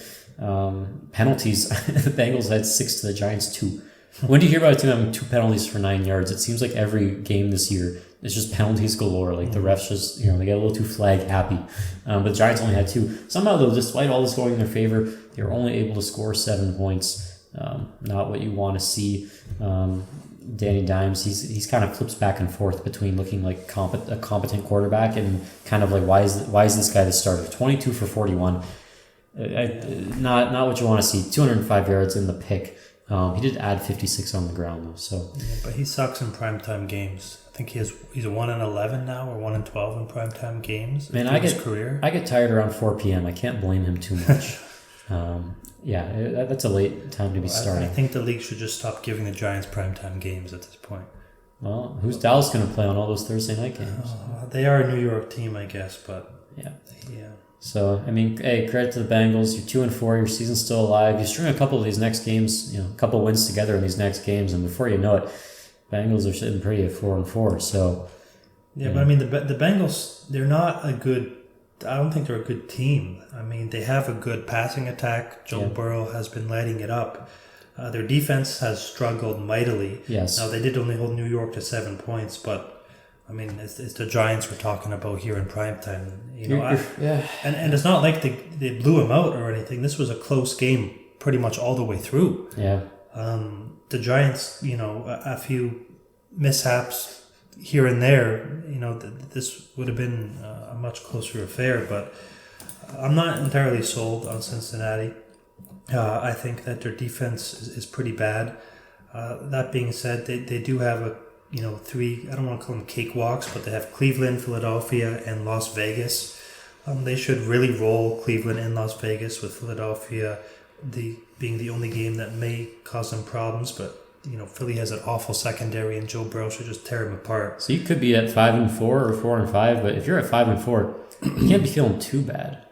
Penalties, the Bengals had 6 to the Giants 2. When do you hear about a team having 2 penalties for 9 yards? It seems like every game this year, it's just penalties galore. Like the refs just, they get a little too flag happy. But the Giants only had 2. Somehow, though, despite all this going in their favor, they were only able to score 7 points. Not what you want to see. Danny Dimes, he's kind of flips back and forth between looking like a competent quarterback and kind of like why is this guy the starter? 22 for 41. Not what you want to see. 205 yards in the pick. He did add 56 on the ground though. So, but he sucks in primetime games. I think he's a 1-11 now or 1-12 in primetime games. Man, his career. I get tired around 4 p.m. I can't blame him too much. That's a late time to be starting. I think the league should just stop giving the Giants primetime games at this point. Well, who's Dallas going to play on all those Thursday night games? They are a New York team, I guess, but yeah. So, hey, credit to the Bengals. You're 2-4. Your season's still alive. You string a couple of these next games, a couple wins together in these next games, and before you know it, Bengals are sitting pretty at 4-4. So, but the Bengals, they're not a good. I don't think they're a good team. They have a good passing attack. Joe Burrow has been lighting it up. Their defense has struggled mightily. Yes. Now, they did only hold New York to 7 points, but it's the Giants we're talking about here in primetime. And it's not like they blew him out or anything. This was a close game pretty much all the way through. Yeah. The Giants, a few mishaps here and there, this would have been a much closer affair, but I'm not entirely sold on Cincinnati. I think that their defense is pretty bad. That being said, they do have 3, I don't want to call them cakewalks, but they have Cleveland, Philadelphia, and Las Vegas. They should really roll Cleveland and Las Vegas, with Philadelphia being the only game that may cause them problems, but Philly has an awful secondary, and Joe Burrow should just tear them apart. So you could be at 5-4 or 4-5, but if you're at 5-4, you can't be feeling too bad.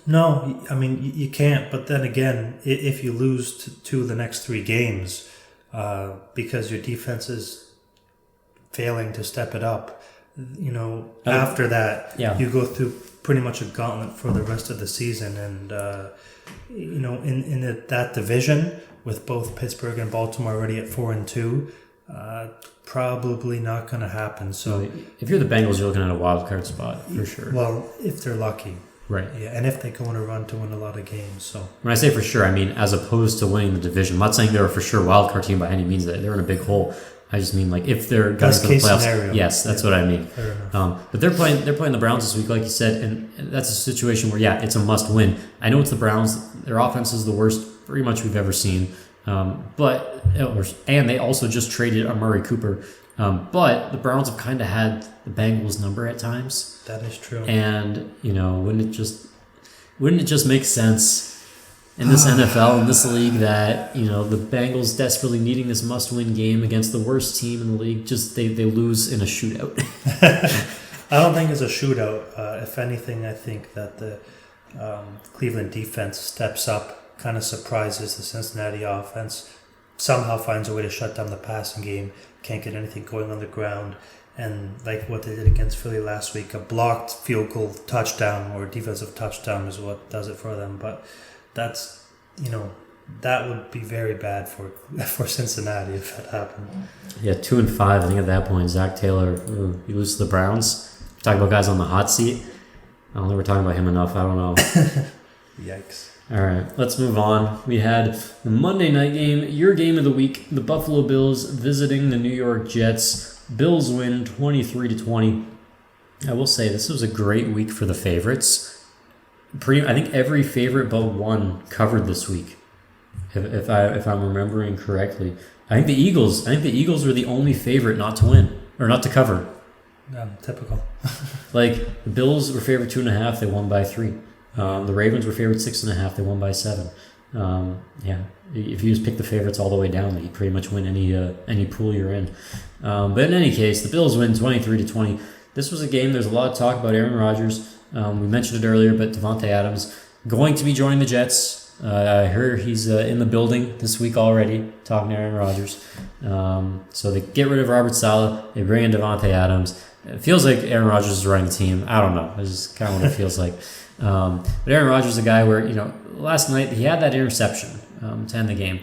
No, you can't. But then again, if you lose two of the next 3 games because your defense is failing to step it up, after that, you go through pretty much a gauntlet for the rest of the season. And in that division, with both Pittsburgh and Baltimore already at 4-2, probably not going to happen. So if you're the Bengals, you're looking at a wild card spot for sure. Well, if they're lucky. Right. Yeah, and if they go on a run to win a lot of games. So when I say for sure, I mean as opposed to winning the division. I'm not saying they're a for sure wild card team by any means. They're in a big hole. I just mean like if they're going to the playoffs. Scenario. Yes, that's what I mean. Fair enough. But they're playing the Browns this week, like you said, and that's a situation where it's a must win. I know it's the Browns. Their offense is the worst pretty much we've ever seen. And they also just traded Amari Cooper. But the Browns have kind of had the Bengals number at times. That is true. And wouldn't it just make sense in this NFL, in this league, that, the Bengals desperately needing this must-win game against the worst team in the league, just they lose in a shootout. I don't think it's a shootout. If anything, I think that the Cleveland defense steps up, kind of surprises the Cincinnati offense, somehow finds a way to shut down the passing game, can't get anything going on the ground. And like what they did against Philly last week, a blocked field goal touchdown or defensive touchdown is what does it for them. But that's, that would be very bad for Cincinnati if that happened. Yeah, 2-5. I think at that point, Zach Taylor, he loses to the Browns. Talk about guys on the hot seat. I don't think we're talking about him enough. I don't know. Yikes. All right, let's move on. We had the Monday night game, your game of the week, the Buffalo Bills visiting the New York Jets. Bills win 23-20. I will say this was a great week for the favorites. I think every favorite but one covered this week, if I'm remembering correctly. I think the Eagles were the only favorite not to win or not to cover. Typical. Like the Bills were favored 2.5, they won by 3. The Ravens were favored 6.5, they won by 7. Yeah, if you just pick the favorites all the way down, you pretty much win any pool you're in. But in any case, the Bills win 23-20. This was a game. There's a lot of talk about Aaron Rodgers. We mentioned it earlier, but Devontae Adams going to be joining the Jets. I heard he's in the building this week already, talking to Aaron Rodgers. So they get rid of Robert Saleh. They bring in Devontae Adams. It feels like Aaron Rodgers is running the team. I don't know. It's just kind of what it feels like. But Aaron Rodgers is a guy where, last night he had that interception to end the game.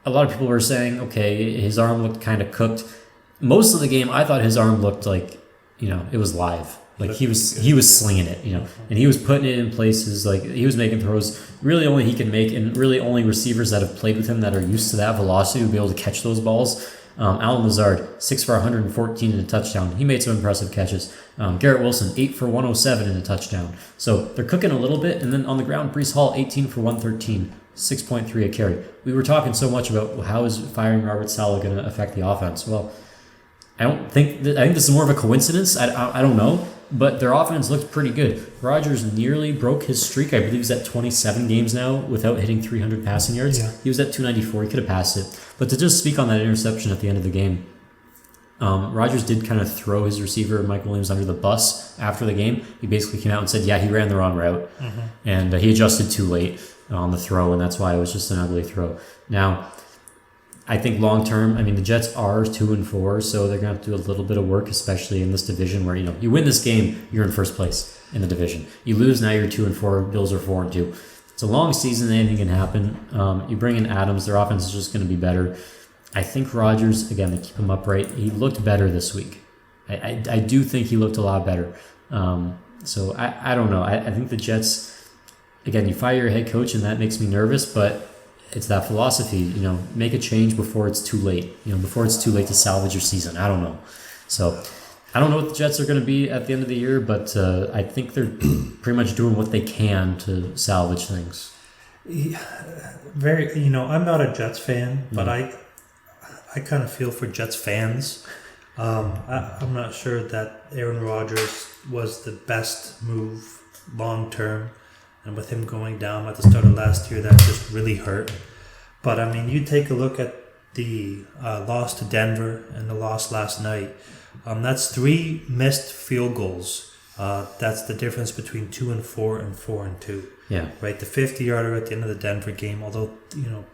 A lot of people were saying, okay, his arm looked kind of cooked. Most of the game, I thought his arm looked like, it was live. Like he was slinging it, and he was putting it in places, like he was making throws really only he can make, and really only receivers that have played with him that are used to that velocity will be able to catch those balls. Allen Lazard, 6 for 114 in a touchdown. He made some impressive catches. Garrett Wilson, 8 for 107 in a touchdown. So they're cooking a little bit. And then on the ground, Breece Hall, 18 for 113, 6.3 a carry. We were talking so much about how is firing Robert Saleh going to affect the offense. Well, I think this is more of a coincidence. I don't know. But their offense looked pretty good. Rodgers nearly broke his streak. I believe he's at 27 games now without hitting 300 passing yards. Yeah. He was at 294. He could have passed it. But to just speak on that interception at the end of the game, Rodgers did kind of throw his receiver, Mike Williams, under the bus after the game. He basically came out and said, yeah, he ran the wrong route. Mm-hmm. And he adjusted too late on the throw, and that's why it was just an ugly throw. Now, I think long term, the Jets are 2-4, so they're going to have to do a little bit of work, especially in this division where, you win this game, you're in first place in the division. You lose, now you're 2-4, Bills are 4-2. It's a long season, anything can happen. You bring in Adams, their offense is just going to be better. I think Rodgers, again, they keep him upright. He looked better this week. I do think he looked a lot better. So I don't know. I think the Jets, again, you fire your head coach, and that makes me nervous, but it's that philosophy, make a change before it's too late, before it's too late to salvage your season. I don't know. So I don't know what the Jets are going to be at the end of the year, but I think they're pretty much doing what they can to salvage things. Yeah, I'm not a Jets fan, but I kind of feel for Jets fans. I'm not sure that Aaron Rodgers was the best move long term. And with him going down at the start of last year, that just really hurt. But, you take a look at the loss to Denver and the loss last night. That's 3 missed field goals. That's the difference between 2-4 and 4-2. Yeah. Right, the 50-yarder at the end of the Denver game, although,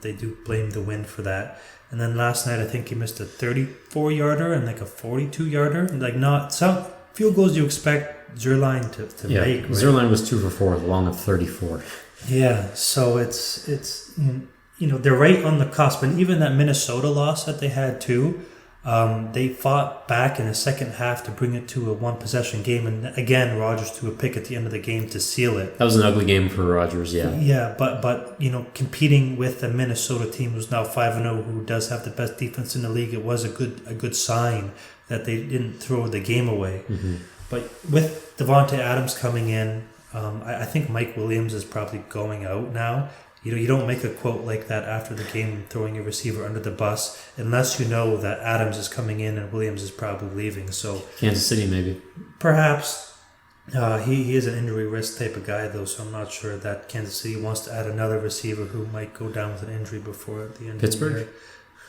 they do blame the wind for that. And then last night, I think he missed a 34-yarder and like a 42-yarder. Not some field goals you expect Zerline to make. Right? Zerline was 2 for 4, along with 34. Yeah, so it's they're right on the cusp. And even that Minnesota loss that they had too, they fought back in the second half to bring it to a one-possession game. And again, Rodgers threw a pick at the end of the game to seal it. That was an ugly game for Rodgers, yeah. Yeah, but competing with the Minnesota team who's now 5-0, who does have the best defense in the league, it was a good sign that they didn't throw the game away. Mm-hmm. But with Devontae Adams coming in, I think Mike Williams is probably going out now. You don't make a quote like that after the game, throwing your receiver under the bus, unless you know that Adams is coming in and Williams is probably leaving. So Kansas City, maybe. Perhaps He is an injury risk type of guy, though, so I'm not sure that Kansas City wants to add another receiver who might go down with an injury before the end Pittsburgh? of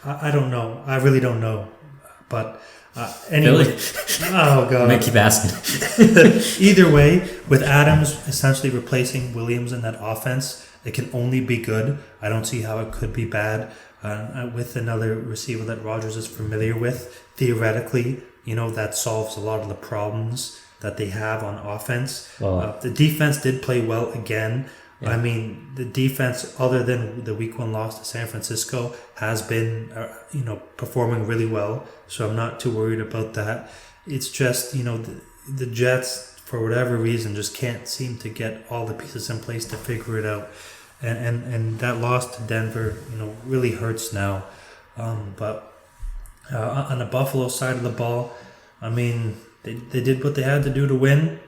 the year. I don't know. I really don't know. But anyway. Oh, God. I might keep asking. Either way, with Adams essentially replacing Williams in that offense, it can only be good. I don't see how it could be bad. With another receiver that Rodgers is familiar with, theoretically, that solves a lot of the problems that they have on offense. Well, The defense did play well again. Yeah. I mean, the defense, other than the week 1 loss to San Francisco, has been, performing really well. So I'm not too worried about that. It's just, the Jets, for whatever reason, just can't seem to get all the pieces in place to figure it out. And that loss to Denver, really hurts now. But on the Buffalo side of the ball, I mean, they did what they had to do to win.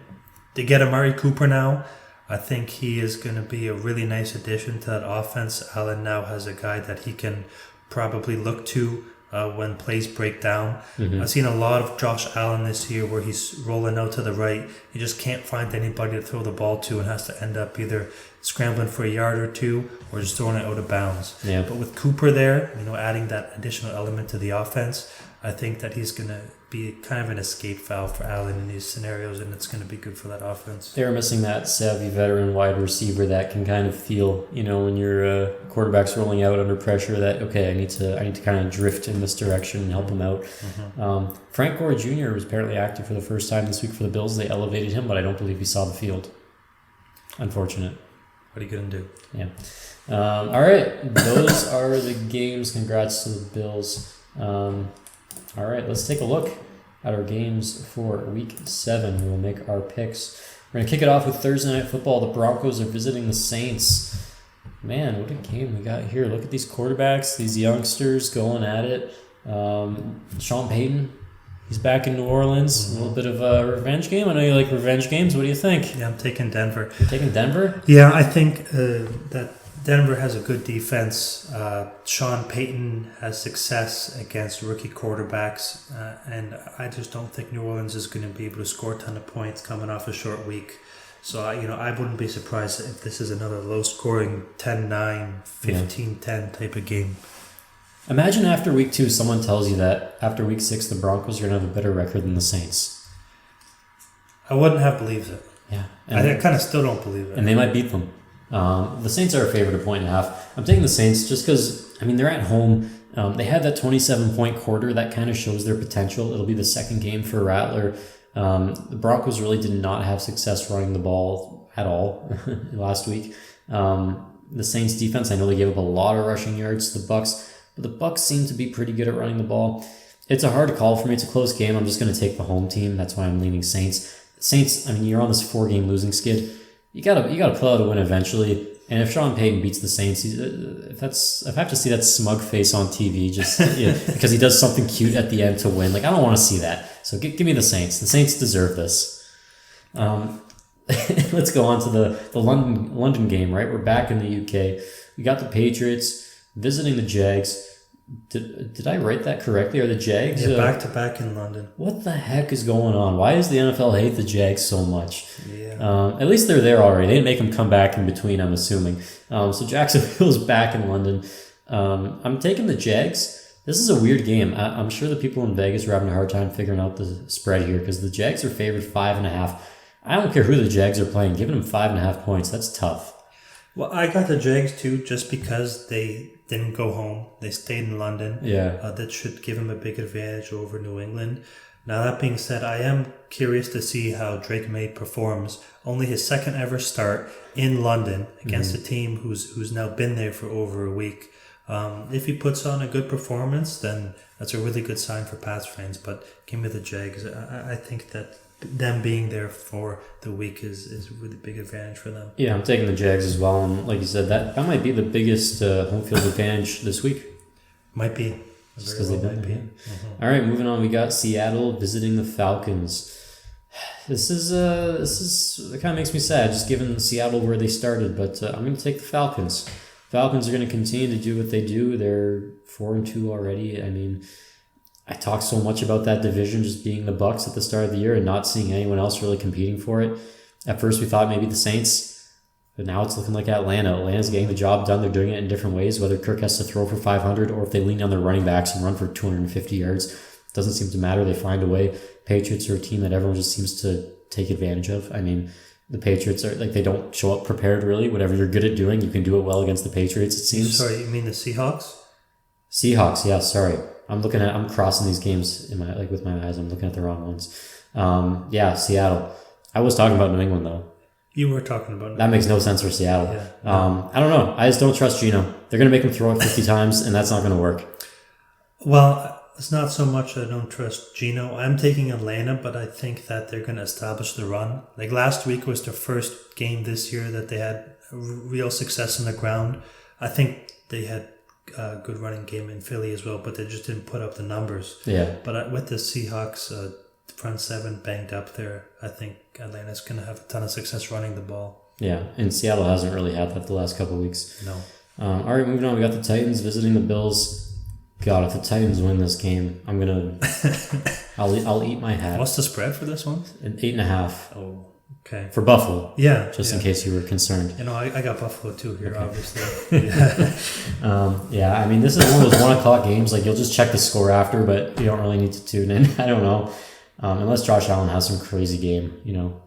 They get Amari Cooper now. I think he is going to be a really nice addition to that offense. Allen now has a guy that he can probably look to when plays break down. Mm-hmm. I've seen a lot of Josh Allen this year where he's rolling out to the right. He just can't find anybody to throw the ball to and has to end up either scrambling for a yard or two or just throwing it out of bounds. Yeah. But with Cooper there, adding that additional element to the offense, I think that he's going to be kind of an escape valve for Allen in these scenarios, and it's going to be good for that offense. They're missing that savvy veteran wide receiver that can kind of feel, when your quarterback's rolling out under pressure, that okay, I need to kind of drift in this direction and help him out. Mm-hmm. Frank Gore Jr. was apparently active for the first time this week for the Bills. They elevated him, but I don't believe he saw the field. Unfortunate. What are you going to do? Yeah. All right, those are the games. Congrats to the Bills. All right, let's take a look at our games for Week 7. We will make our picks. We're going to kick it off with Thursday Night Football. The Broncos are visiting the Saints. Man, what a game we got here. Look at these quarterbacks, these youngsters going at it. Sean Payton, he's back in New Orleans. Mm-hmm. A little bit of a revenge game. I know you like revenge games. What do you think? Yeah, I'm taking Denver. You're taking Denver? Yeah, I think that Denver has a good defense. Sean Payton has success against rookie quarterbacks, and I just don't think New Orleans is going to be able to score a ton of points coming off a short week. So, I wouldn't be surprised if this is another low-scoring 10-9, 15-10 type of game. Imagine after Week 2, someone tells you that after Week 6, the Broncos are going to have a better record than the Saints. I wouldn't have believed it. Yeah. I kind of still don't believe it. And they might beat them. The Saints are a favorite, 1.5. I'm taking the Saints just because, they're at home. They had that 27-point quarter. That kind of shows their potential. It'll be the second game for Rattler. The Broncos really did not have success running the ball at all last week. The Saints defense, I know they gave up a lot of rushing yards to the Bucs, but the Bucs seem to be pretty good at running the ball. It's a hard call for me. It's a close game. I'm just going to take the home team. That's why I'm leaning Saints. Saints, you're on this 4-game losing skid. You gotta pull out a win eventually. And if Sean Payton beats the Saints, if I have to see that smug face on TV just because he does something cute at the end to win, I don't want to see that. So give me the Saints. The Saints deserve this. Let's go on to the London game. Right, we're back in the UK. We got the Patriots visiting the Jags. Did I write that correctly? Are the Jags back to back in London? What the heck is going on? Why does the NFL hate the Jags so much? Yeah. At least they're there already. They didn't make them come back in between, I'm assuming. So Jacksonville's back in London. I'm taking the Jags. This is a weird game. I'm sure the people in Vegas are having a hard time figuring out the spread here because the Jags are favored 5.5. I don't care who the Jags are playing. Giving them 5.5 points, that's tough. Well, I got the Jags too just because they didn't go home. They stayed in London. Yeah. That should give them a big advantage over New England. Now, that being said, I am curious to see how Drake May performs. Only his second ever start in London against a team who's now been there for over a week. If he puts on a good performance, then that's a really good sign for Pats fans. But give me the Jags. I think that them being there for the week is a really big advantage for them. Yeah, I'm taking the Jags as well. And like you said, that might be the biggest home field advantage this week. Might be. Just because they've been there. All right, moving on. We got Seattle visiting the Falcons. This it kind of makes me sad, just given Seattle where they started. But I'm going to take the Falcons. Falcons are going to continue to do what they do. They're 4-2 already. I talk so much about that division just being the Bucks at the start of the year and not seeing anyone else really competing for it. At first, we thought maybe the Saints, but now it's looking like Atlanta. Atlanta's getting the job done. They're doing it in different ways, whether Kirk has to throw for 500 or if they lean on their running backs and run for 250 yards. It doesn't seem to matter. They find a way. Patriots are a team that everyone just seems to take advantage of. I mean, the Patriots are like, they don't show up prepared really. Whatever you're good at doing, you can do it well against the Patriots, it seems. Sorry, you mean the Seahawks? Seahawks, yeah, sorry. I'm crossing these games in my with my eyes. I'm looking at the wrong ones. Yeah, Seattle. I was talking about New England though. You were talking about that makes no sense for Seattle. Yeah. I don't know. I just don't trust Geno. They're gonna make him throw it 50 times, and that's not gonna work. Well, it's not so much I don't trust Geno. I'm taking Atlanta, but I think that they're going to establish the run. Like last week was their first game this year that they had real success on the ground. I think they had a good running game in Philly as well, but they just didn't put up the numbers. Yeah. But with the Seahawks front seven banged up there, I think Atlanta's going to have a ton of success running the ball. Yeah, and Seattle hasn't really had that the last couple of weeks. No. All right, moving on. We got the Titans visiting the Bills. God, if the Titans win this game, I'm gonna, I'll eat my hat. What's the spread for this one? 8.5. Oh, okay. For Buffalo. Yeah. Just in case you were concerned. You know, I got Buffalo too here, Okay. obviously. Yeah. Yeah, I mean, this is one of those 1 o'clock games. Like, you'll just check the score after, but you don't really need to tune in. I don't know. Unless Josh Allen has some crazy game,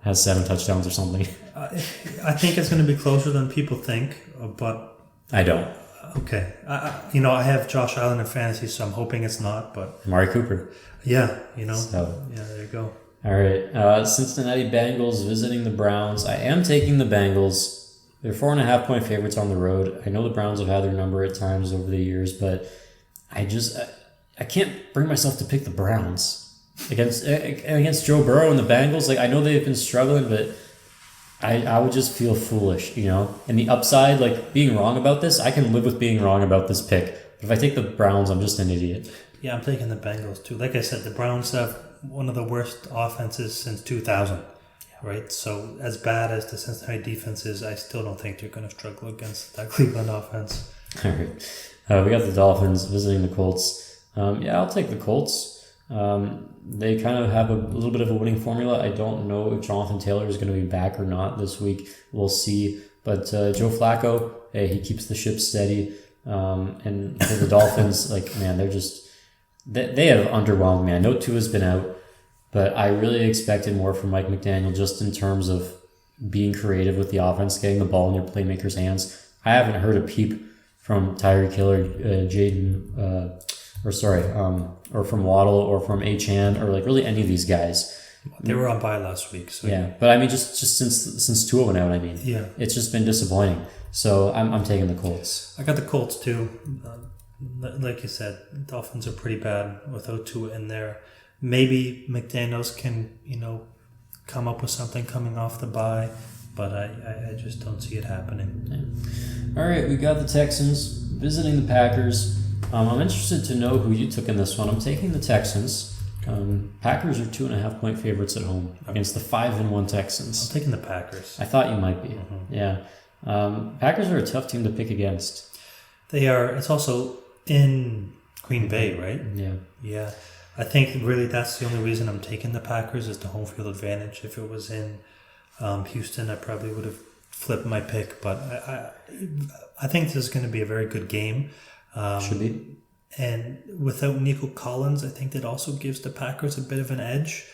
has 7 touchdowns or something. I think it's going to be closer than people think, but I don't. Okay. I have Josh Allen in fantasy, so I'm hoping it's not, but... Amari Cooper. Yeah, So. Yeah, there you go. All right. Cincinnati Bengals visiting the Browns. I am taking the Bengals. They're 4.5-point favorites on the road. I know the Browns have had their number at times over the years, but I can't bring myself to pick the Browns against Joe Burrow and the Bengals. Like, I know they've been struggling, but I would just feel foolish, And the upside, like being wrong about this, I can live with being wrong about this pick. But if I take the Browns, I'm just an idiot. Yeah, I'm taking the Bengals too. Like I said, the Browns have one of the worst offenses since 2000, right? So as bad as the Cincinnati defense is, I still don't think they're going to struggle against that Cleveland offense. All right. We got the Dolphins visiting the Colts. I'll take the Colts. They kind of have a little bit of a winning formula. I don't know if Jonathan Taylor is going to be back or not this week. We'll see. But Joe Flacco, he keeps the ship steady. And for the Dolphins, they're just... They have underwhelmed me. I know Tua's been out, but I really expected more from Mike McDaniel just in terms of being creative with the offense, getting the ball in your playmakers' hands. I haven't heard a peep from Tyreek Hill or Jaden... or from Waddle or from Achane or really any of these guys. They were on bye last week. So yeah, but I mean, just since Tua went out, yeah, it's just been disappointing. So I'm taking the Colts. I got the Colts too. Like you said, Dolphins are pretty bad without Tua in there. Maybe McDaniels can come up with something coming off the bye, but I just don't see it happening. Yeah. All right, we got the Texans visiting the Packers. I'm interested to know who you took in this one. I'm taking the Texans. Packers are 2.5-point favorites at home against the 5-1 Texans. I'm taking the Packers. I thought you might be. Mm-hmm. Yeah. Packers are a tough team to pick against. They are. It's also in Green Bay, right? Yeah. Yeah. I think really that's the only reason I'm taking the Packers is the home field advantage. If it was in Houston, I probably would have flipped my pick. But I think this is going to be a very good game. Should be. And without Nico Collins, I think that also gives the Packers a bit of an edge.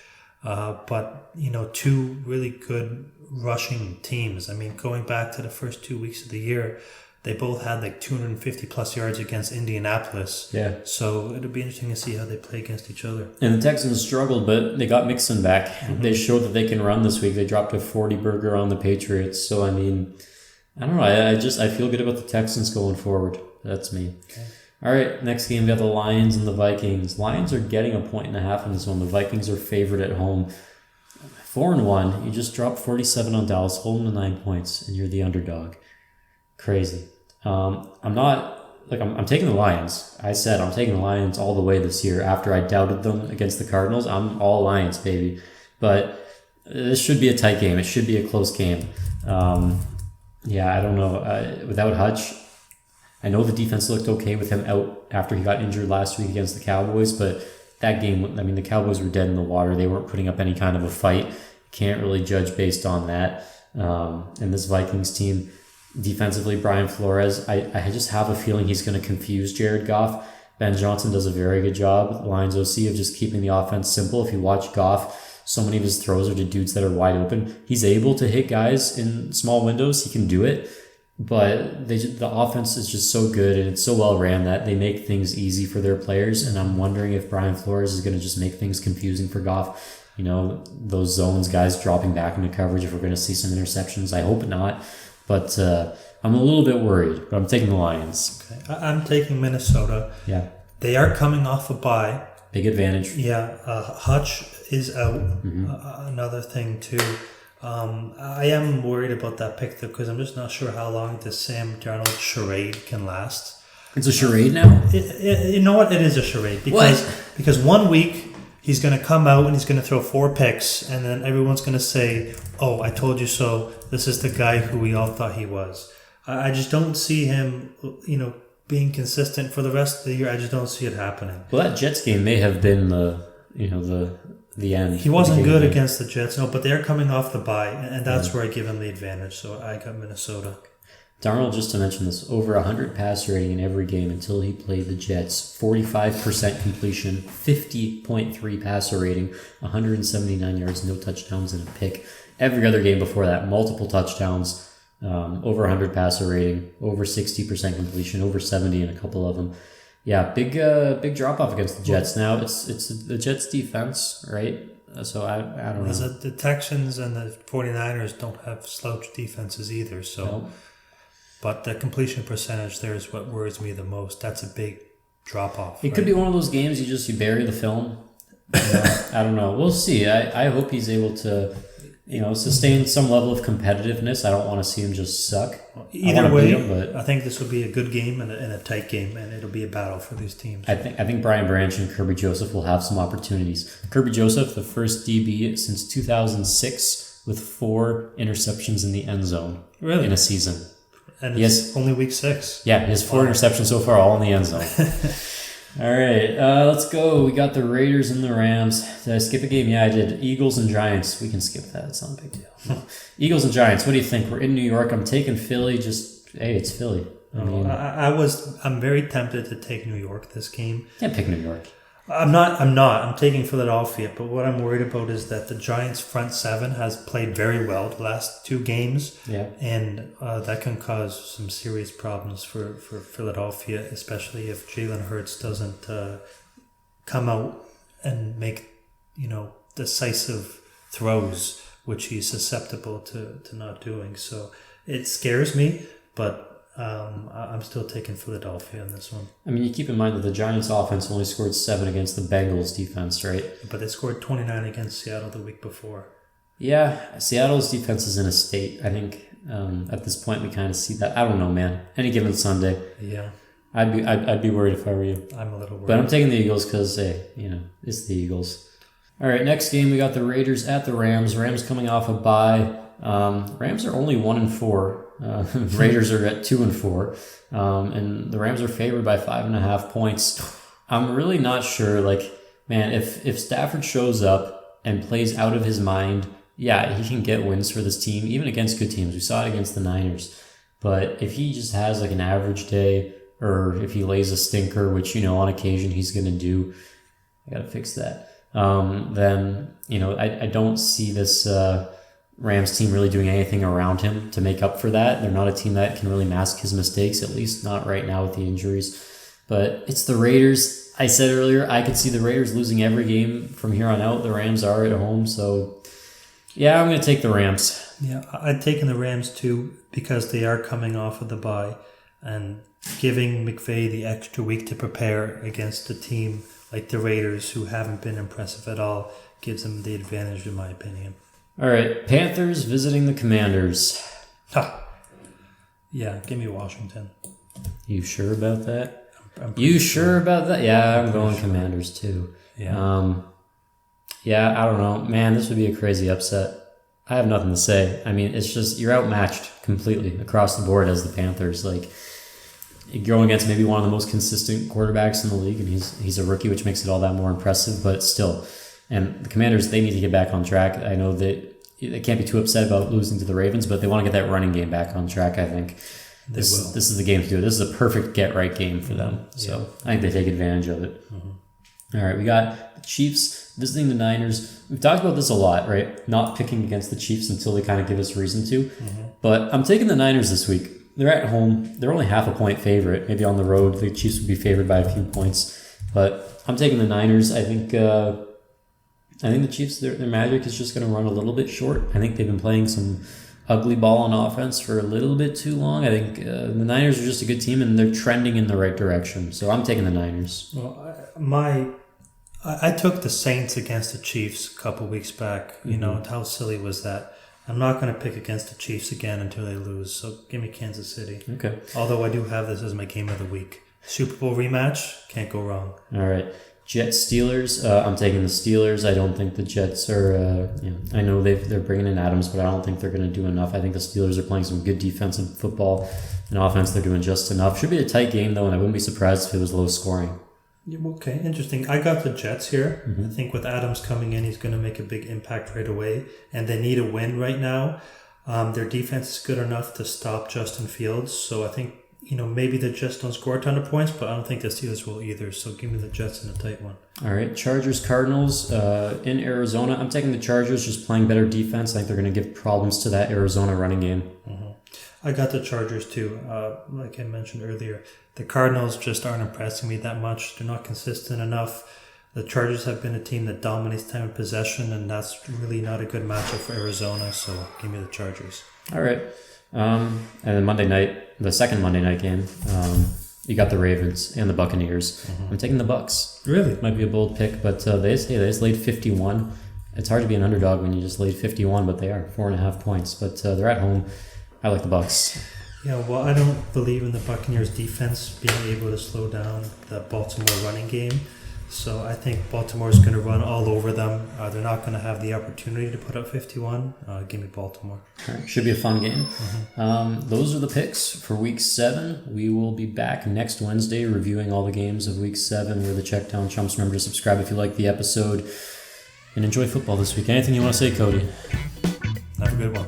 But, two really good rushing teams. I mean, going back to the first 2 weeks of the year, they both had 250 plus yards against Indianapolis. Yeah. So it'll be interesting to see how they play against each other. And the Texans struggled, but they got Mixon back. Mm-hmm. They showed that they can run this week. They dropped a 40 burger on the Patriots. So, I mean, I don't know. I feel good about the Texans going forward. That's me. Okay. All right, next game, we got the Lions and the Vikings. Lions are getting 1.5 in this one. The Vikings are favored at home. 4-1. You just dropped 47 on Dallas, holding to 9 points, and you're the underdog. Crazy. I'm taking the Lions. I said I'm taking the Lions all the way this year after I doubted them against the Cardinals. I'm all Lions, baby. But this should be a tight game. It should be a close game. I don't know. Without Hutch, I know the defense looked okay with him out after he got injured last week against the Cowboys, but that game, I mean, the Cowboys were dead in the water. They weren't putting up any kind of a fight. Can't really judge based on that. And this Vikings team, defensively, Brian Flores, I just have a feeling he's going to confuse Jared Goff. Ben Johnson does a very good job, Lions OC, of just keeping the offense simple. If you watch Goff, so many of his throws are to dudes that are wide open. He's able to hit guys in small windows. He can do it. But the offense is just so good and it's so well ran that they make things easy for their players. And I'm wondering if Brian Flores is going to just make things confusing for Goff. You know, those zones, guys dropping back into coverage, if we're going to see some interceptions. I hope not. But I'm a little bit worried. But I'm taking the Lions. Okay. I'm taking Minnesota. Yeah. They are coming off a bye. Big advantage. Yeah. Hutch is out. Another thing, too. I am worried about that pick, though, because I'm just not sure how long this Sam Darnold charade can last. It's a charade now? You know what? It is a charade. Because 1 week, he's going to come out and he's going to throw 4 picks, and then everyone's going to say, oh, I told you so. This is the guy who we all thought he was. I just don't see him, being consistent for the rest of the year. I just don't see it happening. Well, that Jets game may have been the end. He wasn't good against the Jets, no, but they're coming off the bye, and that's where I give him the advantage. So I got Minnesota. Darnold, just to mention this, over 100 passer rating in every game until he played the Jets. 45% completion, 50.3 passer rating, 179 yards, no touchdowns, and a pick. Every other game before that, multiple touchdowns, over 100 passer rating, over 60% completion, over 70 in a couple of them. Yeah, big drop off against the Jets. Now it's the Jets defense, right? So I don't know. The Texans and the 49ers don't have slouch defenses either. So, Nope. But the completion percentage there is what worries me the most. That's a big drop off. It could be one of those games you bury the film. I don't know. We'll see. I hope he's able to sustain some level of competitiveness. I don't want to see him just suck. Either way, I think this will be a good game and a tight game, and it'll be a battle for these teams. I think Brian Branch and Kirby Joseph will have some opportunities. Kirby Joseph, the first DB since 2006 with 4 interceptions in the end zone in a season. And it's only week 6. Yeah, he has 4 interceptions so far, all in the end zone. All right, let's go. We got the Raiders and the Rams. Did I skip a game? Yeah, I did. Eagles and Giants. We can skip that. It's not a big deal. Eagles and Giants. What do you think? We're in New York. I'm taking Philly. Hey, it's Philly. I'm very tempted to take New York this game. Can't pick New York. I'm not. I'm taking Philadelphia, but what I'm worried about is that the Giants' front 7 has played very well the last 2 games. Yeah. And that can cause some serious problems for Philadelphia, especially if Jalen Hurts doesn't come out and make, decisive throws, which he's susceptible to not doing. So it scares me, but I'm still taking Philadelphia in this one. I mean, you keep in mind that the Giants' offense only scored 7 against the Bengals' defense, right? But they scored 29 against Seattle the week before. Yeah, Seattle's defense is in a state. I think at this point we kind of see that. I don't know, man. Any given Sunday. Yeah. I'd be worried if I were you. I'm a little worried. But I'm taking the Eagles because, it's the Eagles. All right, next game we got the Raiders at the Rams. Rams coming off a bye. Rams are only 1-4. Raiders are at 2-4, and the Rams are favored by 5.5 points. I'm really not sure. If Stafford shows up and plays out of his mind, yeah, he can get wins for this team, even against good teams. We saw it against the Niners. But if he just has an average day, or if he lays a stinker, which on occasion he's going to do, I gotta fix that. Then I don't see this. Rams team really doing anything around him to make up for that. They're not a team that can really mask his mistakes, at least not right now with the injuries. But it's the Raiders. I said earlier, I could see the Raiders losing every game from here on out. The Rams are at home, so yeah, I'm going to take the Rams. Yeah, I've taken the Rams too because they are coming off of the bye and giving McVay the extra week to prepare against a team like the Raiders who haven't been impressive at all gives them the advantage in my opinion. All right, Panthers visiting the Commanders. Yeah, give me Washington. You sure about that? I'm sure about that? Yeah, I'm going Commanders too. Yeah. Yeah, I don't know. Man, this would be a crazy upset. I have nothing to say. I mean, it's just, you're outmatched completely across the board as the Panthers. going against maybe one of the most consistent quarterbacks in the league, and he's a rookie, which makes it all that more impressive. But still, and the Commanders, they need to get back on track. I know that they can't be too upset about losing to the Ravens, but they want to get that running game back on track. I think this is the game to do it. This is a perfect get right game for them. So I think they take advantage of it. All right, we got the Chiefs visiting the Niners. We've talked about this a lot, right? Not picking against the Chiefs until they kind of give us reason to. But I'm taking the Niners this week. They're at home. They're only half a point favorite. Maybe on the road, the Chiefs would be favored by a few points. But I'm taking the Niners. I think the Chiefs, their magic is just going to run a little bit short. I think they've been playing some ugly ball on offense for a little bit too long. I think the Niners are just a good team, and they're trending in the right direction. So I'm taking the Niners. Well, I took the Saints against the Chiefs a couple weeks back. You know, how silly was that? I'm not going to pick against the Chiefs again until they lose. So give me Kansas City. Okay. Although I do have this as my game of the week. Super Bowl rematch, can't go wrong. All right. Jets Steelers. I'm taking the Steelers. I don't think the Jets are. I know they're bringing in Adams, but I don't think they're going to do enough. I think the Steelers are playing some good defensive football, and offense they're doing just enough. Should be a tight game though, and I wouldn't be surprised if it was low scoring. Okay, interesting. I got the Jets here. I think with Adams coming in, he's going to make a big impact right away, and they need a win right now. Their defense is good enough to stop Justin Fields, so I think maybe the Jets don't score a ton of points, but I don't think the Steelers will either. So give me the Jets in a tight one. All right, Chargers Cardinals in Arizona. I'm taking the Chargers, just playing better defense. I think they're going to give problems to that Arizona running game. I got the Chargers too. Like I mentioned earlier, the Cardinals just aren't impressing me that much. They're not consistent enough. The Chargers have been a team that dominates time of possession, and that's really not a good matchup for Arizona. So give me the Chargers. All right. And then Monday night, the second Monday night game, you got the Ravens and the Buccaneers. I'm taking the Bucs. Really? Might be a bold pick, but they just laid 51. It's hard to be an underdog when you just laid 51, but they are 4.5 points. But they're at home. I like the Bucs. Yeah, well, I don't believe in the Buccaneers defense being able to slow down the Baltimore running game. So I think Baltimore is going to run all over them. They're not going to have the opportunity to put up 51. Give me Baltimore. All right, should be a fun game. Those are the picks for Week 7. We will be back next Wednesday reviewing all the games of Week 7. We're the Checkdown Chumps. Remember to subscribe if you like the episode. And enjoy football this week. Anything you want to say, Cody? Have a good one.